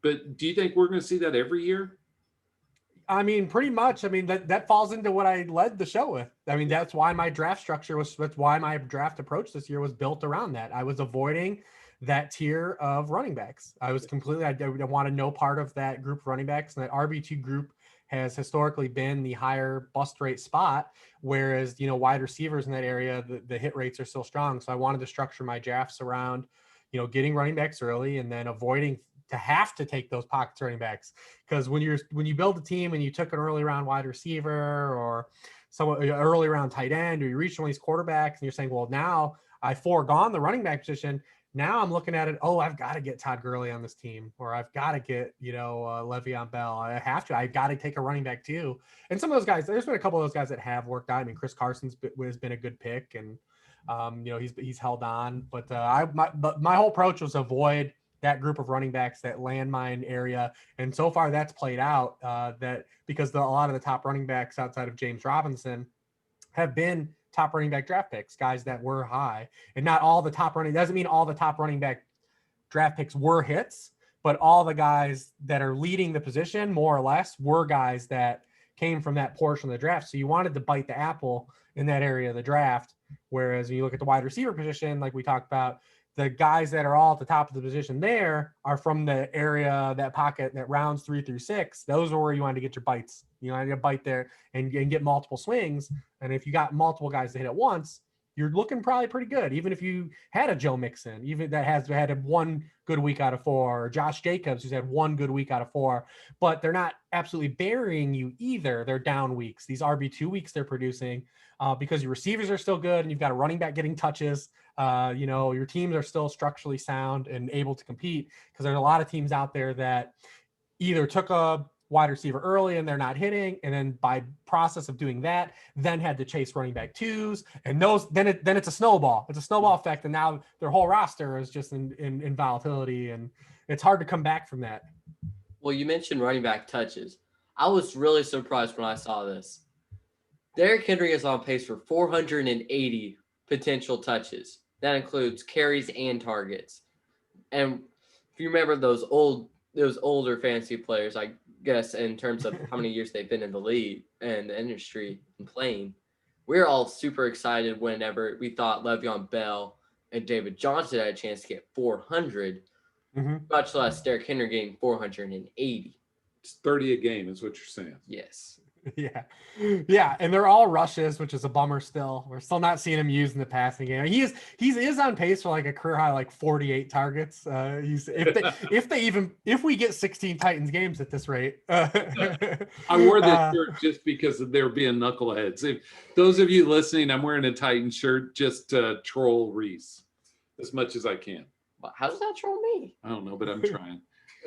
But do you think we're going to see that every year? I mean, pretty much. I mean, that falls into what I led the show with. I mean, that's why my draft approach this year was built around that. I was avoiding that tier of running backs. I wanted no part of that group of running backs, and that RB2 group has historically been the higher bust rate spot, whereas, wide receivers in that area, the hit rates are still strong. So I wanted to structure my drafts around, getting running backs early and then avoiding to have to take those pockets running backs. Because when you build a team and you took an early round wide receiver or someone early round tight end, or you reach one of these quarterbacks and you're saying, well, now I foregone the running back position. Now I'm looking at it. Oh, I've got to get Todd Gurley on this team, or I've got to get, Le'Veon Bell. I've got to take a running back too. And some of those guys, there's been a couple of those guys that have worked out. I mean, Chris Carson's has been a good pick, and he's held on. But my whole approach was avoid that group of running backs, that landmine area. And so far that's played out that because a lot of the top running backs outside of James Robinson have been top running back draft picks, guys that were high. And not all the top running, doesn't mean all the top running back draft picks were hits, but all the guys that are leading the position more or less were guys that came from that portion of the draft. So you wanted to bite the apple in that area of the draft. Whereas when you look at the wide receiver position, like we talked about, the guys that are all at the top of the position there are from the area, that pocket, that rounds 3 through 6. Those are where you want to get your bites. You want to get a bite there and get multiple swings. And if you got multiple guys to hit at once, you're looking probably pretty good. Even if you had a Joe Mixon, even that has had one good week out of 4, or Josh Jacobs, who's had 1 good week out of 4, but they're not absolutely burying you either. They're down weeks. These RB2 weeks they're producing because your receivers are still good and you've got a running back getting touches. Your teams are still structurally sound and able to compete, because there's a lot of teams out there that either took a wide receiver early and they're not hitting, and then by process of doing that, then had to chase running back 2s, and then it's a snowball. It's a snowball effect, and now their whole roster is just in volatility, and it's hard to come back from that. Well, you mentioned running back touches. I was really surprised when I saw this. Derrick Henry is on pace for 480 potential touches. That includes carries and targets. And if you remember those older fantasy players, I guess, in terms of how many years they've been in the league and the industry and playing, we're all super excited whenever we thought Le'Veon Bell and David Johnson had a chance to get 400, much less Derrick Henry getting 480. It's 30 a game is what you're saying. Yes. Yeah, and they're all rushes, which is a bummer. Still, we're still not seeing him used in the passing game. He is on pace for like a career high, like 48 targets. If we get 16 Titans games at this rate. I wore this shirt just because of there being knuckleheads. If those of you listening, I'm wearing a Titan shirt just to troll Rhys as much as I can. How does that troll me? I don't know, but I'm trying.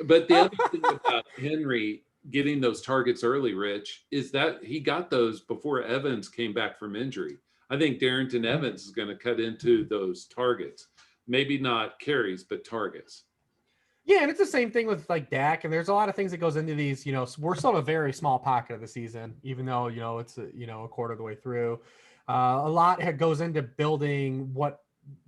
But the other thing about Henry getting those targets early, Rich, is that he got those before Evans came back from injury. I think Darrington Evans is going to cut into those targets. Maybe not carries, but targets. Yeah, and it's the same thing with like Dak, and there's a lot of things that goes into these. We're still in a very small pocket of the season, even though it's a quarter of the way through. A lot goes into building what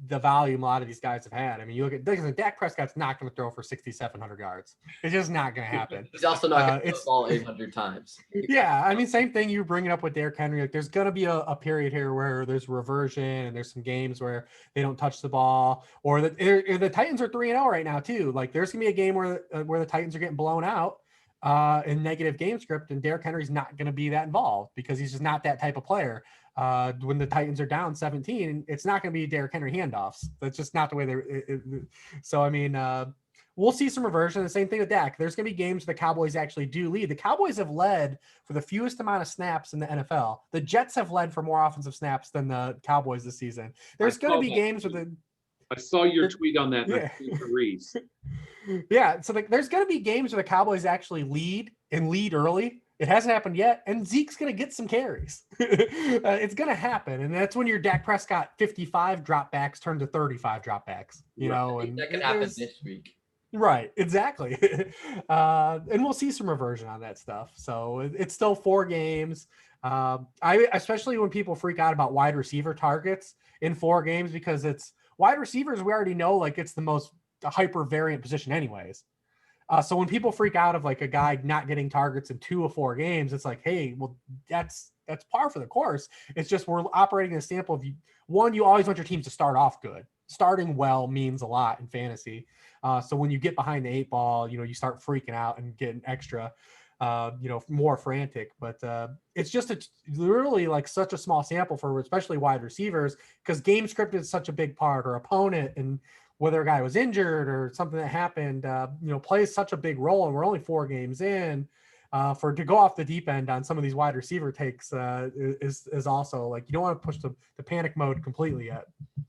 the volume a lot of these guys have had. I mean, you look at Dak Prescott's not going to throw for 6,700 yards. It's just not going to happen. He's also not going to it's throw the ball 800 times. Yeah, I mean, same thing you bring it up with Derrick Henry. Like, there's going to be a period here where there's reversion and there's some games where they don't touch the ball, or the Titans are 3-0 right now too. Like, there's going to be a game where the Titans are getting blown out in negative game script, and Derrick Henry's not going to be that involved because he's just not that type of player. When the Titans are down 17, it's not going to be Derrick Henry handoffs. That's just not the way they're. So, I mean, we'll see some reversion. The same thing with Dak. There's going to be games where the Cowboys actually do lead. The Cowboys have led for the fewest amount of snaps in the NFL. The Jets have led for more offensive snaps than the Cowboys this season. There's going to be games with the. I saw your tweet on that. Yeah. Rhys. Yeah, so there's going to be games where the Cowboys actually lead early. It hasn't happened yet, and Zeke's going to get some carries. It's going to happen, and that's when your Dak Prescott 55 dropbacks turn to 35 dropbacks. You know, and that could happen this week. Right, exactly. And we'll see some reversion on that stuff. So it's still 4 games. I especially when people freak out about wide receiver targets in 4 games, because it's wide receivers. We already know, like, it's the most hyper variant position anyways. So when people freak out of like a guy not getting targets in 2 of 4 games, it's like, hey, well, that's par for the course. It's just we're operating in a sample of one. You always want your teams to start off good. Starting well means a lot in fantasy. So when you get behind the 8 ball, you know, you start freaking out and getting extra, more frantic. But it's just literally like such a small sample for especially wide receivers, because game script is such a big part, or opponent, and whether a guy was injured or something that happened, plays such a big role. And we're only 4 games in. To go off the deep end on some of these wide receiver takes is also like, you don't want to push the panic mode completely yet.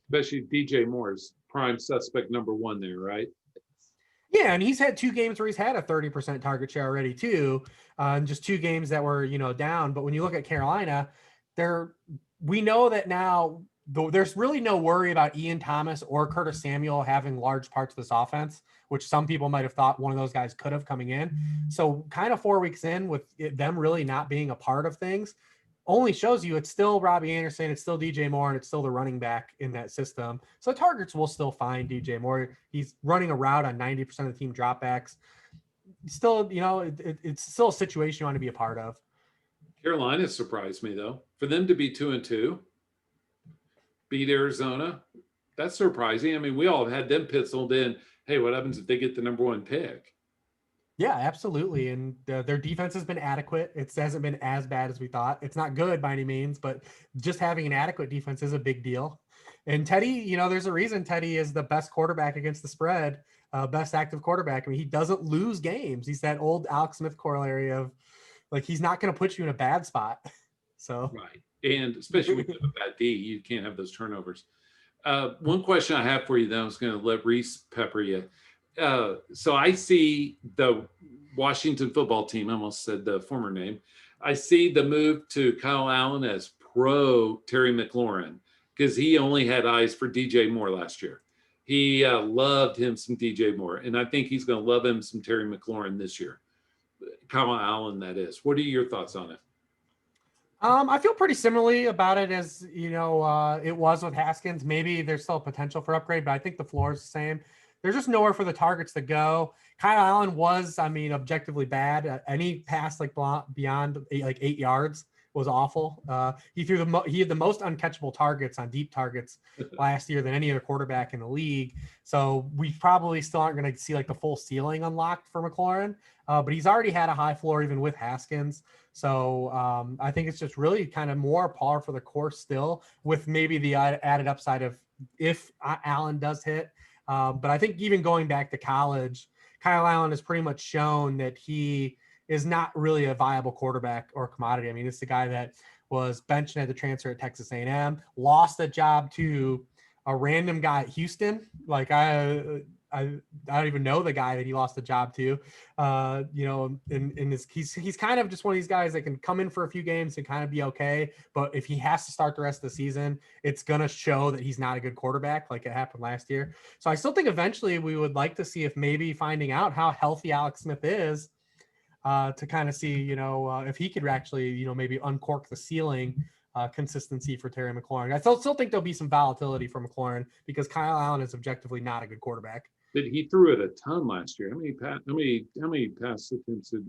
Especially DJ Moore's prime suspect number 1 there, right? Yeah, and he's had 2 games where he's had a 30% target share already too, and just 2 games that were down. But when you look at Carolina, we know that now there's really no worry about Ian Thomas or Curtis Samuel having large parts of this offense, which some people might have thought one of those guys could have coming in. So kind of 4 weeks in with them really not being a part of things only shows you it's still Robbie Anderson, it's still DJ Moore, and it's still the running back in that system. So targets will still find DJ Moore. He's running a route on 90% of the team dropbacks. Still, it's still a situation you want to be a part of. Carolina surprised me, though. For them to be 2-2, beat Arizona, that's surprising. I mean, we all had them penciled in. Hey, what happens if they get the number 1 pick? Yeah, absolutely. And their defense has been adequate. It hasn't been as bad as we thought. It's not good by any means, but just having an adequate defense is a big deal. And Teddy, there's a reason Teddy is the best quarterback against the spread, best active quarterback. I mean, he doesn't lose games. He's that old Alex Smith corollary of, like, he's not going to put you in a bad spot. So right. And especially when you have a bad D, you can't have those turnovers. One question I have for you, then I was going to let Rhys pepper you. So I see the Washington football team, I almost said the former name. I see the move to Kyle Allen as pro Terry McLaurin, because he only had eyes for DJ Moore last year. He loved him some DJ Moore, and I think he's going to love him some Terry McLaurin this year. Kyle Allen, that is. What are your thoughts on it? I feel pretty similarly about it as, it was with Haskins. Maybe there's still potential for upgrade, but I think the floor is the same. There's just nowhere for the targets to go. Kyle Allen was, objectively bad. Any pass beyond 8 yards was awful. He had the most uncatchable targets on deep targets last year than any other quarterback in the league. So we probably still aren't going to see like the full ceiling unlocked for McLaurin. But he's already had a high floor even with Haskins. So I think it's just really kind of more par for the course still, with maybe the added upside of if Allen does hit. But I think even going back to college, Kyle Allen has pretty much shown that he is not really a viable quarterback or commodity. I mean, it's the guy that was benched at the transfer at Texas A&M, lost a job to a random guy at Houston. Like I don't even know the guy that he lost the job to. He's kind of just one of these guys that can come in for a few games and kind of be okay. But if he has to start the rest of the season, it's going to show that he's not a good quarterback like it happened last year. So I still think eventually we would like to see if maybe finding out how healthy Alex Smith is to kind of see, if he could actually, maybe uncork the ceiling consistency for Terry McLaurin. I still think there'll be some volatility for McLaurin because Kyle Allen is objectively not a good quarterback. But he threw it a ton last year. How many pass attempts did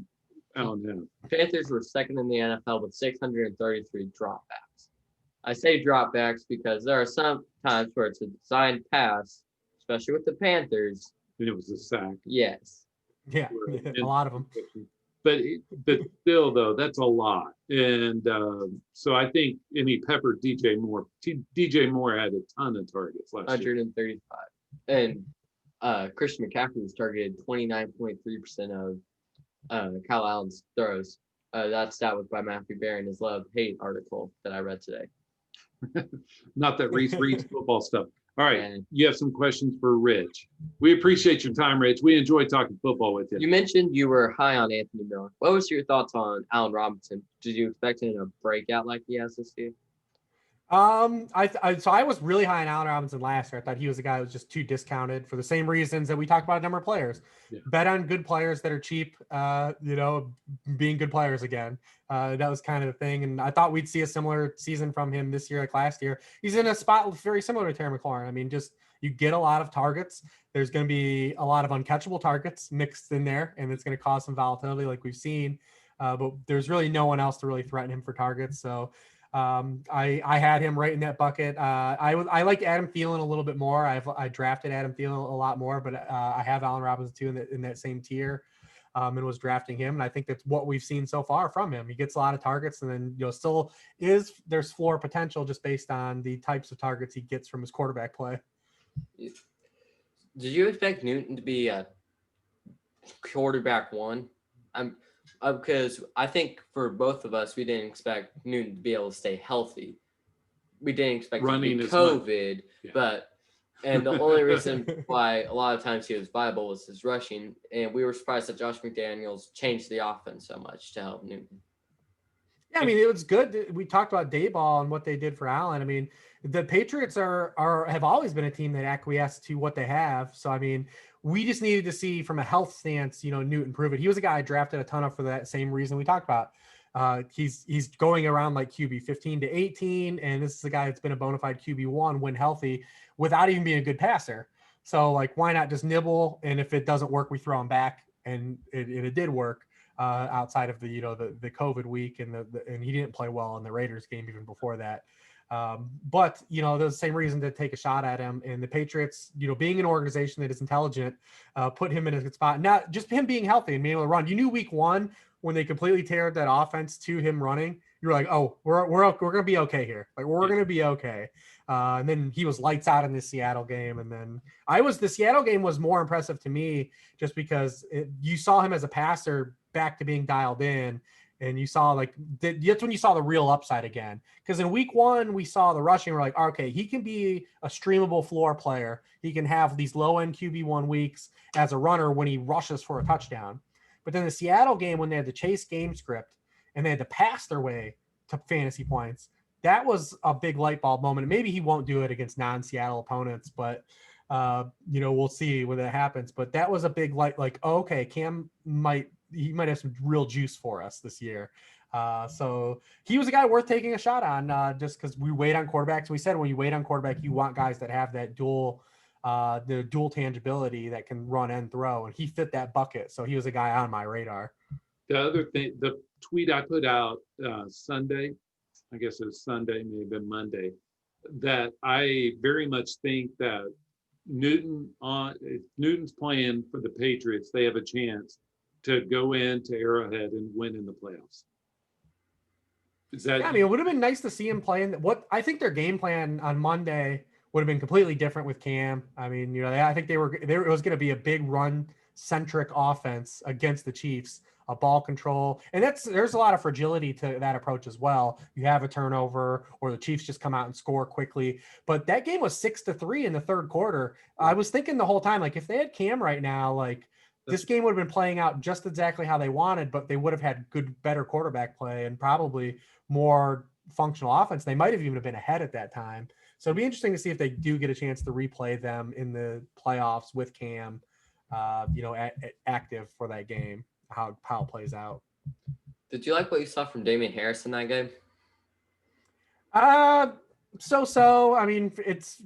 Allen have? Panthers were second in the NFL with 633 dropbacks. I say dropbacks because there are some times where it's a designed pass, especially with the Panthers. And it was a sack. Yes. Yeah, a lot of them. But still, though, that's a lot. And so I think, and he peppered DJ Moore. DJ Moore had a ton of targets last year. 135. And Christian McCaffrey was targeted 29.3% of Kyle Allen's throws. That stat was by Matthew Bear in his love-hate article that I read today. Not that Rhys reads football stuff. All right, And you have some questions for Rich. We appreciate your time, Rich. We enjoy talking football with you. you mentioned you were high on Anthony Miller. What was your thoughts on Allen Robinson? Did you expect him to break out like he has this year? So I was really high on Allen Robinson last year. I thought he was a guy who was just too discounted for the same reasons that we talked about a number of players. Yeah. Bet on good players that are cheap, being good players again. That was kind of the thing. And I thought we'd see a similar season from him this year, like last year. He's in a spot very similar to Terry McLaurin. I mean, just you get a lot of targets. There's going to be a lot of uncatchable targets mixed in there, and it's going to cause some volatility like we've seen. But there's really no one else to really threaten him for targets. So I had him right in that bucket. I like Adam Thielen a little bit more. I drafted Adam Thielen a lot more, but I have Allen Robinson too in that same tier, and was drafting him. And I think that's what we've seen so far from him. He gets a lot of targets, and then still there's floor potential just based on the types of targets he gets from his quarterback play. Did you expect Newton to be a quarterback one? Because I think for both of us, we didn't expect Newton to be able to stay healthy. We didn't expect Running it to be as much. COVID, Yeah. and the only reason why a lot of times he was viable was his rushing, and we were surprised that Josh McDaniels changed the offense so much to help Newton. Yeah, I mean, it was good. We talked about Dayball and what they did for Allen. I mean, the Patriots have always been a team that acquiesced to what they have. So, I mean, we just needed to see from a health stance, Newton prove it. He was a guy I drafted a ton of for that same reason we talked about. He's going around like QB 15 to 18, and this is a guy that's been a bona fide QB1 when healthy without even being a good passer. So, like, why not just nibble? And if it doesn't work, we throw him back. And it did work. Outside of the COVID week and and he didn't play well in the Raiders game even before that. But there's the same reason to take a shot at him, and the Patriots, being an organization that is intelligent, put him in a good spot. Not just him being healthy and being able to run. You knew week one when they completely tailored that offense to him running, you were like, oh, we're gonna be okay here. Like we're gonna be okay. And then he was lights out in the Seattle game, and then the Seattle game was more impressive to me just because you saw him as a passer back to being dialed in, and you saw that's when you saw the real upside again. Because in week one we saw the rushing, we're like, okay, he can be a streamable floor player. He can have these low end QB1 weeks as a runner when he rushes for a touchdown. But then the Seattle game, when they had the chase game script and they had to pass their way to fantasy points, that was a big light bulb moment. Maybe he won't do it against non-Seattle opponents, but we'll see when that happens. But that was a big okay, Cam might have some real juice for us this year. So he was a guy worth taking a shot on, just because we wait on quarterbacks. We said when you wait on quarterback, you want guys that have that dual tangibility that can run and throw, and he fit that bucket. So he was a guy on my radar. The other thing, the tweet I put out Sunday, I guess it was Sunday, may have been Monday, that I very much think that if Newton's playing for the Patriots, they have a chance to go into Arrowhead and win in the playoffs. Is that? Yeah, I mean, it would have been nice to see him playing. What I think their game plan on Monday would have been completely different with Cam. I mean, I think it was going to be a big run centric offense against the Chiefs, a ball control. And there's a lot of fragility to that approach as well. You have a turnover or the Chiefs just come out and score quickly. But that game was 6-3 in the third quarter. I was thinking the whole time, if they had Cam right now, this game would have been playing out just exactly how they wanted, but they would have had better quarterback play and probably more functional offense. They might have even been ahead at that time. So it'd be interesting to see if they do get a chance to replay them in the playoffs with Cam, active for that game, how it plays out. Did you like what you saw from Damian Harris in that game? So. I mean, it's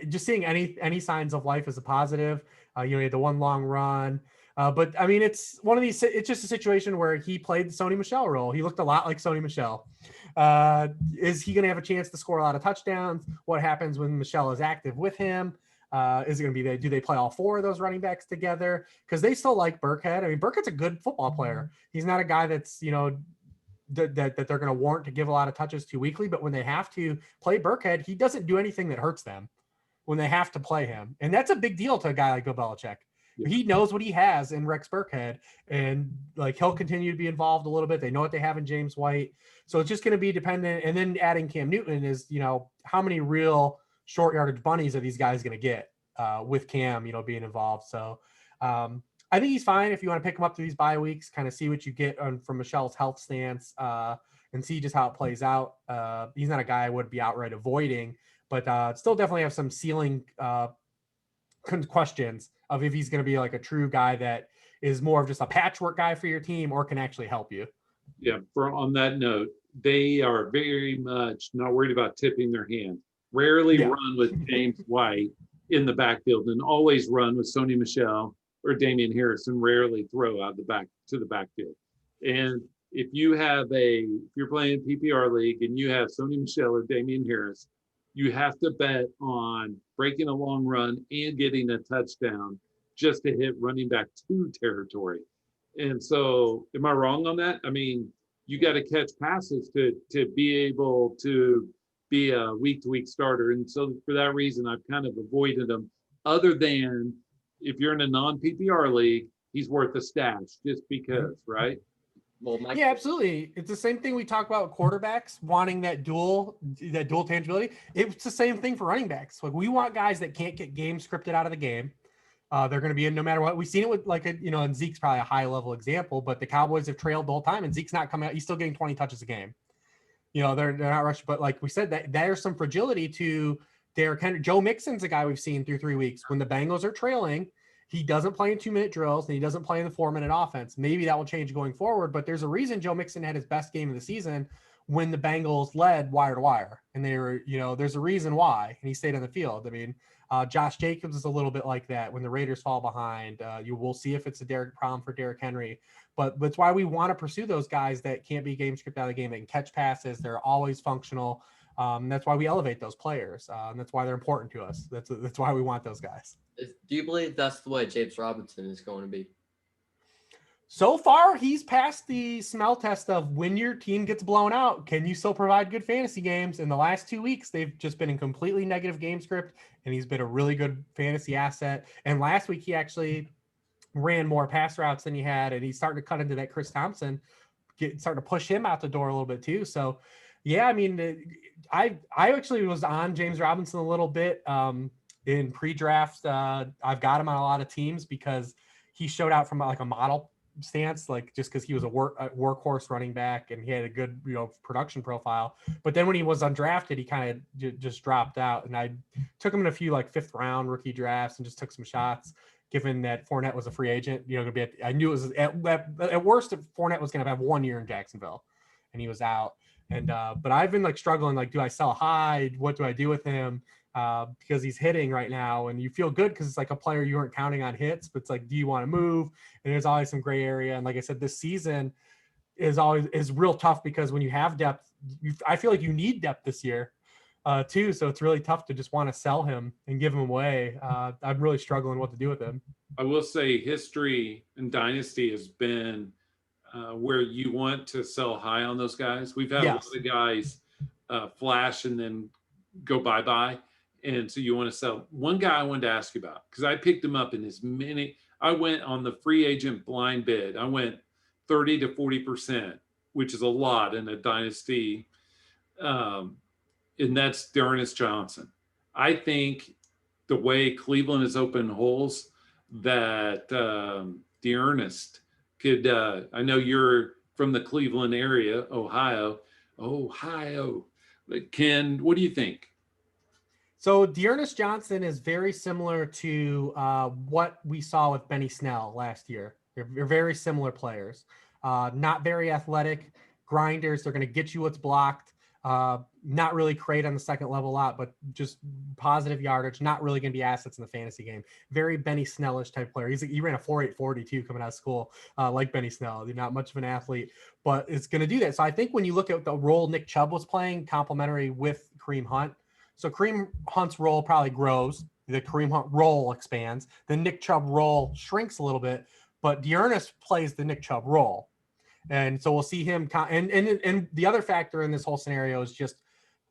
just seeing any signs of life as a positive. He had the one long run. But I mean, it's one of these. It's just a situation where he played the Sony Michel role. He looked a lot like Sony Michel. Is he going to have a chance to score a lot of touchdowns? What happens when Michel is active with him? Is it going to be do they play all four of those running backs together? Because they still like Burkhead. I mean, Burkhead's a good football player. He's not a guy that's that they're going to warrant to give a lot of touches to weekly. But when they have to play Burkhead, he doesn't do anything that hurts them when they have to play him, and that's a big deal to a guy like Bill Belichick. Yeah. He knows what he has in Rex Burkhead, and like he'll continue to be involved a little bit. They know what they have in James White, so it's just going to be dependent. And then adding Cam Newton is, how many real short yardage bunnies are these guys going to get with Cam, being involved. So I think he's fine if you want to pick him up through these bye weeks, kind of see what you get from Michel's health stance and see just how it plays out. He's not a guy I would be outright avoiding, but still definitely have some ceiling questions of if he's going to be like a true guy that is more of just a patchwork guy for your team or can actually help you. Yeah, on that note, they are very much not worried about tipping their hand. Rarely run with James White in the backfield and always run with Sony Michel or Damian Harris and rarely throw out the back to the backfield. And if you're playing PPR league and you have Sony Michel or Damian Harris, you have to bet on breaking a long run and getting a touchdown just to hit running back 2 territory. And so am I wrong on that? I mean, you got to catch passes to be able to be a week-to-week starter. And so for that reason, I've kind of avoided him, other than if you're in a non-PPR league, he's worth a stash just because, right? Well, yeah, absolutely. It's the same thing we talk about with quarterbacks wanting that dual tangibility. It's the same thing for running backs. Like, we want guys that can't get games scripted out of the game. They're going to be in no matter what. We've seen it with and Zeke's probably a high level example, but the Cowboys have trailed the whole time and Zeke's not coming out. He's still getting 20 touches a game. They're not rushing, but like we said, that there's some fragility to Derrick Henry. Joe Mixon's a guy we've seen through 3 weeks. When the Bengals are trailing, he doesn't play in 2-minute drills and he doesn't play in the 4-minute offense. Maybe that will change going forward, but there's a reason Joe Mixon had his best game of the season when the Bengals led wire to wire. And they were, there's a reason why, and he stayed on the field. I mean, Josh Jacobs is a little bit like that. When the Raiders fall behind, you will see if it's a problem for Derrick Henry. But that's why we want to pursue those guys that can't be game script out of the game. They can catch passes. They're always functional. That's why we elevate those players. And that's why they're important to us. That's why we want those guys. Do you believe that's the way James Robinson is going to be? So far, he's passed the smell test of when your team gets blown out, can you still provide good fantasy games? In the last 2 weeks, they've just been in completely negative game script, and he's been a really good fantasy asset. And last week, he actually ran more pass routes than he had, and he's starting to cut into that Chris Thompson, starting to push him out the door a little bit too. So, yeah, I mean, I actually was on James Robinson a little bit in pre-draft. I've got him on a lot of teams because he showed out from like a model stance, like just because he was a workhorse running back and he had a good production profile. But then when he was undrafted, he kind of just dropped out, and I took him in a few like 5th round rookie drafts and just took some shots, given that Fournette was a free agent. I knew it was at worst Fournette was going to have 1 year in Jacksonville, and he was out. And but I've been like struggling, like, do I sell high? What do I do with him? Because he's hitting right now, and you feel good because it's like a player you weren't counting on hits, but it's like, do you want to move? And there's always some gray area. And like I said, this season is real tough because when you have depth, I feel like you need depth this year too. So it's really tough to just want to sell him and give him away. I'm really struggling what to do with him. I will say history and dynasty has been where you want to sell high on those guys. We've had a lot of guys flash and then go bye-bye. And so you want to sell. One guy I wanted to ask you about, because I picked him up in I went on the free agent blind bid. I went 30 to 40%, which is a lot in a dynasty. And that's D'Ernest Johnson. I think the way Cleveland has opened holes, that D'Ernest could, I know you're from the Cleveland area, Ohio. But Ken, what do you think? So D'Ernest Johnson is very similar to what we saw with Benny Snell last year. They're very similar players. Not very athletic, grinders. They're going to get you what's blocked. Not really crate on the second level a lot, but just positive yardage, not really going to be assets in the fantasy game. Very Benny Snellish type player. He ran a 4.840 too coming out of school, like Benny Snell. Not much of an athlete, but it's going to do that. So I think when you look at the role Nick Chubb was playing, complementary with Kareem Hunt, so Kareem Hunt's role probably grows. The Kareem Hunt role expands. The Nick Chubb role shrinks a little bit, but Dearness plays the Nick Chubb role. And so we'll see him. And the other factor in this whole scenario is just,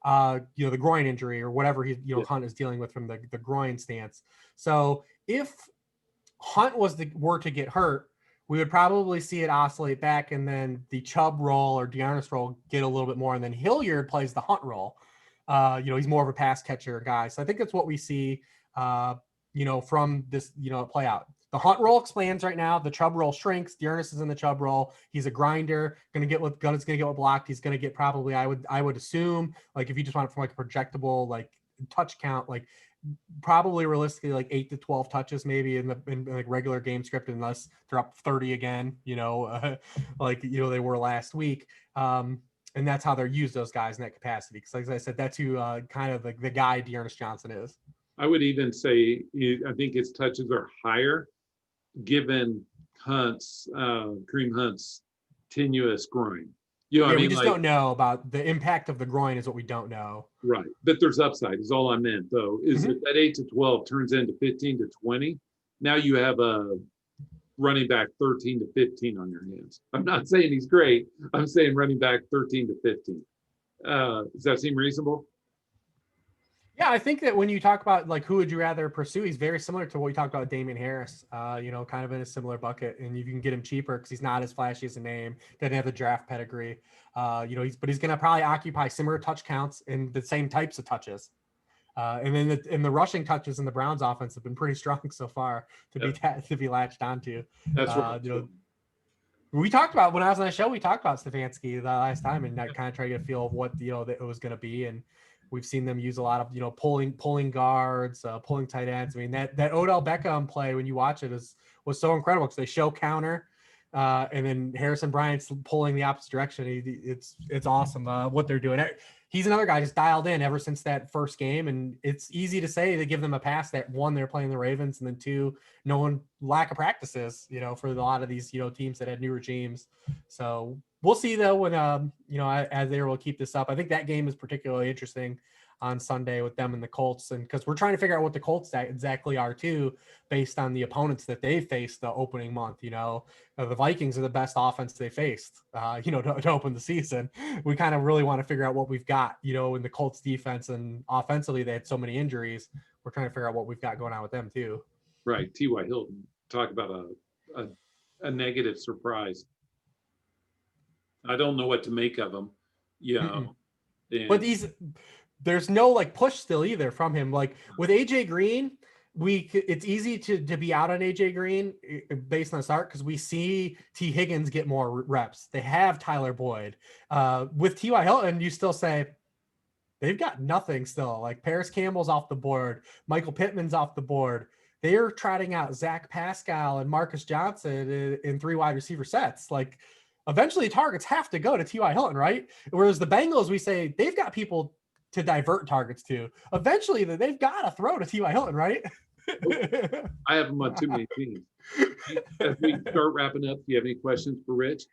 the groin injury or whatever Hunt is dealing with from the groin stance. So if Hunt were to get hurt, we would probably see it oscillate back, and then the Chubb role or Dearness role get a little bit more, and then Hilliard plays the Hunt role. He's more of a pass catcher guy. So I think that's what we see, from this, play out. The Hunt role expands right now. The Chubb role shrinks. Dearness is in the Chubb role. He's a grinder. Going to get what blocked. He's going to get probably, I would assume, like if you just want it from like a projectable like touch count, like probably realistically like 8 to 12 touches maybe in like regular game script, unless they're up 30 again, they were last week. And that's how they're used, those guys in that capacity. Because like I said, that's who kind of the guy Dearness Johnson is. I would even say I think his touches are higher, given Kareem Hunt's tenuous groin. We just don't know about the impact of the groin is what we don't know. Right. But there's upside is all I meant, though, is if that 8 to 12 turns into 15 to 20, now you have a running back 13 to 15 on your hands. I'm not saying he's great. I'm saying running back 13 to 15. Does that seem reasonable? Yeah, I think that when you talk about like who would you rather pursue, he's very similar to what we talked about Damian Harris. Kind of in a similar bucket, and you can get him cheaper because he's not as flashy as a name, doesn't have the draft pedigree. He's going to probably occupy similar touch counts and the same types of touches. And then the rushing touches in the Browns offense have been pretty strong so far to be latched onto. That's right. We talked about, when I was on the show, we talked about Stefanski the last time, and I kind of tried to get a feel of what that it was going to be. And we've seen them use a lot of, pulling guards, pulling tight ends. I mean, that Odell Beckham play, when you watch it, was so incredible because they show counter, and then Harrison Bryant's pulling the opposite direction. It's awesome what they're doing. He's another guy just dialed in ever since that first game, and it's easy to say to give them a pass that, one, they're playing the Ravens, and then two, lack of practices, for a lot of these, teams that had new regimes. So we'll see though when, as they will keep this up. I think that game is particularly interesting on Sunday with them and the Colts, and because we're trying to figure out what the Colts exactly are too, based on the opponents that they faced the opening month. The Vikings are the best offense they faced, to open the season. We kind of really want to figure out what we've got, in the Colts defense, and offensively they had so many injuries. We're trying to figure out what we've got going on with them too. Right. T.Y. Hilton, talk about a negative surprise. I don't know what to make of him, But there's no like push still either from him. Like with AJ Green, it's easy to be out on AJ Green based on the start because we see T. Higgins get more reps. They have Tyler Boyd. With T.Y. Hilton, you still say they've got nothing still. Like Paris Campbell's off the board, Michael Pittman's off the board. They're trotting out Zach Pascal and Marcus Johnson in 3 wide receiver sets. Like eventually targets have to go to T.Y. Hilton, right? Whereas the Bengals, we say they've got people to divert targets to. Eventually they've got to throw to T.Y. Hilton, right? I have him on too many teams. As we start wrapping up, do you have any questions for Rich?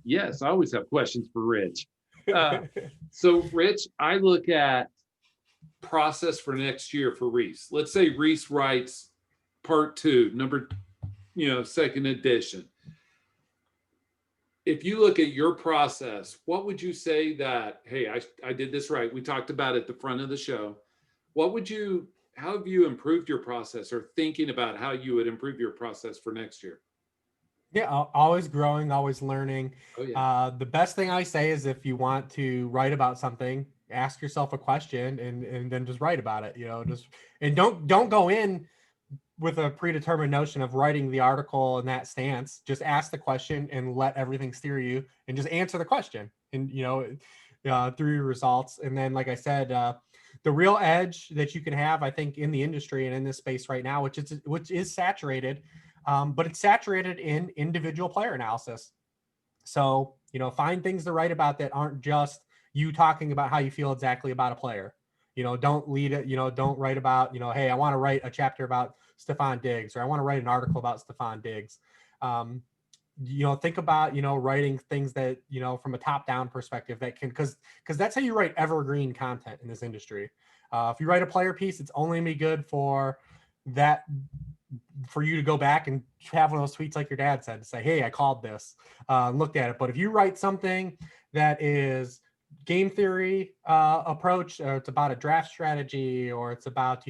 Yes, I always have questions for Rich. So Rich, I look at process for next year for Rhys. Let's say Rhys writes part 2, second edition. If you look at your process, what would you say that, hey, I did this right? We talked about it at the front of the show. How have you improved your process, or thinking about how you would improve your process for next year? Yeah, always growing, always learning. Oh, yeah. The best thing I say is if you want to write about something, ask yourself a question and then just write about it, and don't go in with a predetermined notion of writing the article in that stance. Just ask the question and let everything steer you, and just answer the question and, through your results. And then, like I said, the real edge that you can have, I think, in the industry and in this space right now, which is saturated, but it's saturated in individual player analysis. So, find things to write about that aren't just you talking about how you feel exactly about a player. Don't lead it, don't write about, hey, I want to write a chapter about Stephon Diggs, or I want to write an article about Stephon Diggs. Think about, writing things that, from a top down perspective that can, because that's how you write evergreen content in this industry. If you write a player piece, it's only gonna be good for that, for you to go back and have one of those tweets like your dad said to say, hey, I called this, looked at it. But if you write something that is game theory approach, or it's about a draft strategy, or it's about,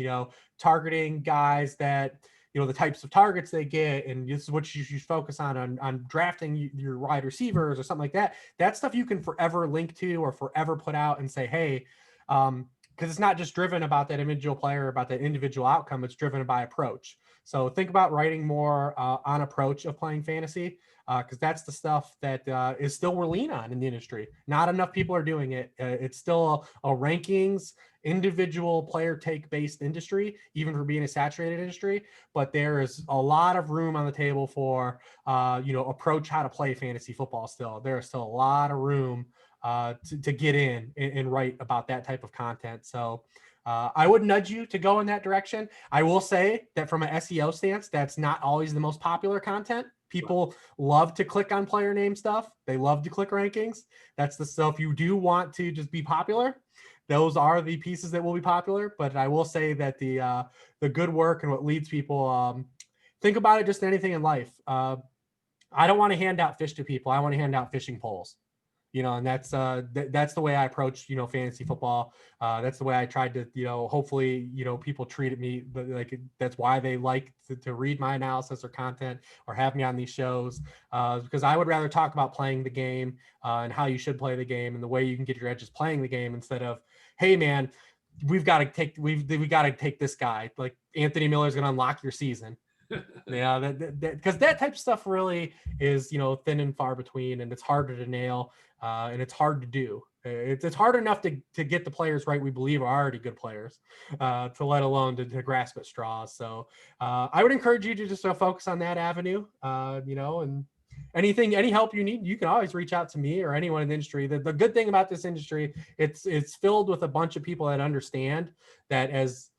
targeting guys that, the types of targets they get, and this is what you should focus on drafting your wide receivers or something like that. That stuff you can forever link to or forever put out and say, hey, because it's not just driven about that individual player, about that individual outcome. It's driven by approach. So think about writing more on approach of playing fantasy, because that's the stuff that is still we're lean on in the industry. Not enough people are doing it. It's still a rankings, individual player take based industry, even for being a saturated industry. But there is a lot of room on the table for, approach how to play fantasy football still. There is still a lot of room to get in and write about that type of content. So I would nudge you to go in that direction. I will say that from an SEO stance, that's not always the most popular content. People love to click on player name stuff. They love to click rankings. That's the stuff you do want to just be popular. Those are the pieces that will be popular. But I will say that the good work and what leads people, think about it just anything in life. I don't want to hand out fish to people. I want to hand out fishing poles. And that's the way I approach, fantasy football. That's the way I tried to, hopefully, people treated me like that's why they like to read my analysis or content or have me on these shows, because I would rather talk about playing the game and how you should play the game and the way you can get your edges playing the game, instead of, hey man, we got to take this guy, like Anthony Miller is going to unlock your season. Yeah, because that type of stuff really is, thin and far between, and it's harder to nail, and it's hard to do. It's hard enough to get the players right we believe are already good players, to let alone to grasp at straws. So I would encourage you to just focus on that avenue, and any help you need, you can always reach out to me or anyone in the industry. The good thing about this industry, it's filled with a bunch of people that understand that as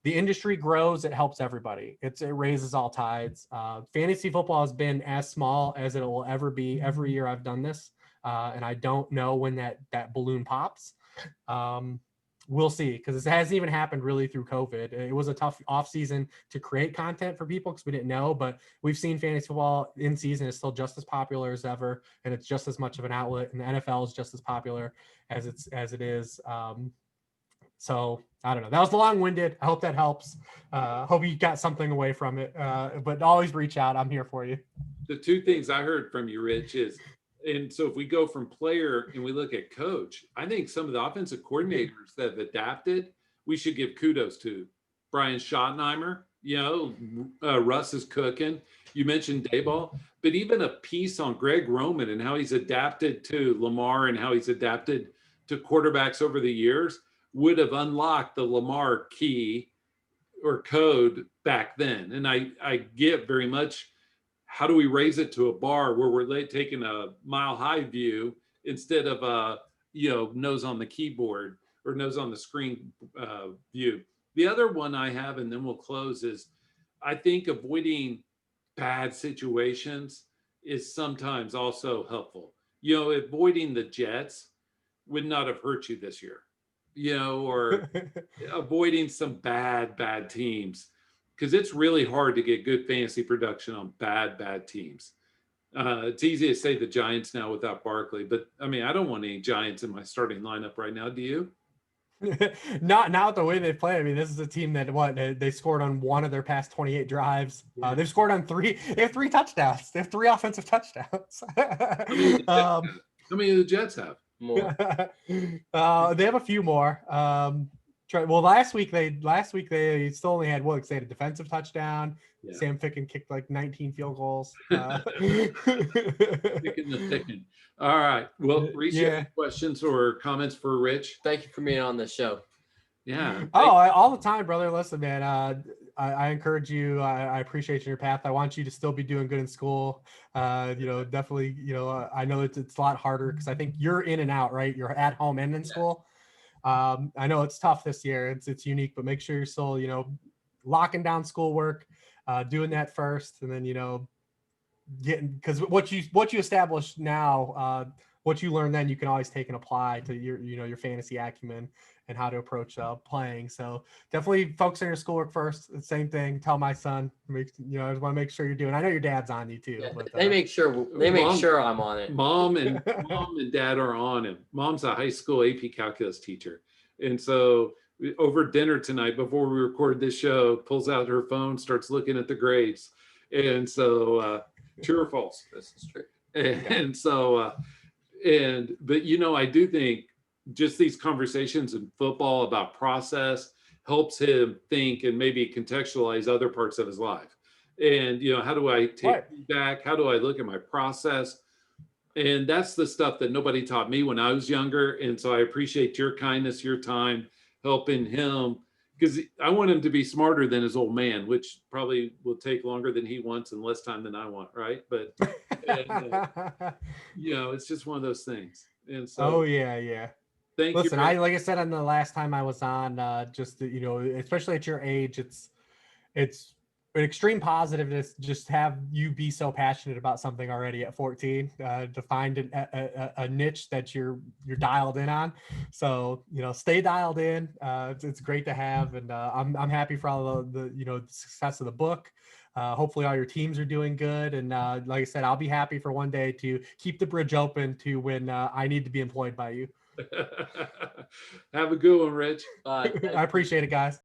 the industry grows, it helps everybody. It raises all tides. Fantasy football has been as small as it will ever be every year I've done this. And I don't know when that balloon pops. We'll see, because it hasn't even happened really through COVID. It was a tough off season to create content for people because we didn't know, but we've seen fantasy football in season is still just as popular as ever. And it's just as much of an outlet, and the NFL is just as popular as it is. So I don't know. That was long-winded. I hope that helps. Hope you got something away from it. But always reach out. I'm here for you. The two things I heard from you, Rich, is, and so if we go from player and we look at coach, I think some of the offensive coordinators that have adapted, we should give kudos to. Brian Schottenheimer, Russ is cooking. You mentioned Dayball, but even a piece on Greg Roman and how he's adapted to Lamar and how he's adapted to quarterbacks over the years would have unlocked the Lamar key or code back then. And I get very much, how do we raise it to a bar where we're taking a mile high view instead of nose on the keyboard or nose on the screen view. The other one I have, and then we'll close, is I think avoiding bad situations is sometimes also helpful. Avoiding the Jets would not have hurt you this year. Or avoiding some bad teams, because it's really hard to get good fantasy production on bad teams. It's easy to say the Giants now without Barkley, but I mean, I don't want any Giants in my starting lineup right now. Do you? Not the way they play. I mean, this is a team that they scored on one of their past 28 drives. Yeah. They've scored on three. They have 3 touchdowns. They have 3 offensive touchdowns. How many do the Jets have? More. They have a few more. Last week they still only had they had a defensive touchdown. Yeah. Sam Ficken kicked like 19 field goals. Picking the thicken. All right. Well, Rhys, you have questions or comments for Rich? Thank you for being on the show. Yeah. All the time, brother. Listen, man, I encourage you. I appreciate your path. I want you to still be doing good in school. Definitely, I know it's a lot harder because I think you're in and out, right? You're at home and in school. I know it's tough this year. It's unique, but make sure you're still, locking down schoolwork, doing that first, and then, getting, because what you establish now, what you learn then you can always take and apply to your fantasy acumen and how to approach playing. So definitely focus on your schoolwork first. Same thing. Tell my son. I just want to make sure you're doing. I know your dad's on you too. Yeah, But they make sure I'm on it. Mom and dad are on him. Mom's a high school AP calculus teacher, and so over dinner tonight before we record this show, pulls out her phone, starts looking at the grades, and so true or false? This is true. And so but I do think just these conversations in football about process helps him think and maybe contextualize other parts of his life. And how do I take feedback? How do I look at my process? And that's the stuff that nobody taught me when I was younger. And so I appreciate your kindness, your time, helping him, because I want him to be smarter than his old man, which probably will take longer than he wants and less time than I want, right? But it's just one of those things. And so yeah. Thank Listen, you. like I said on the last time I was on, especially at your age, it's an extreme positive to just have you be so passionate about something already at 14, to find a niche that you're dialed in on. So stay dialed in. It's great to have, and I'm happy for all the success of the book. Hopefully all your teams are doing good, and like I said, I'll be happy for one day to keep the bridge open to when I need to be employed by you. Have a good one, Rich. Bye. I appreciate it, guys.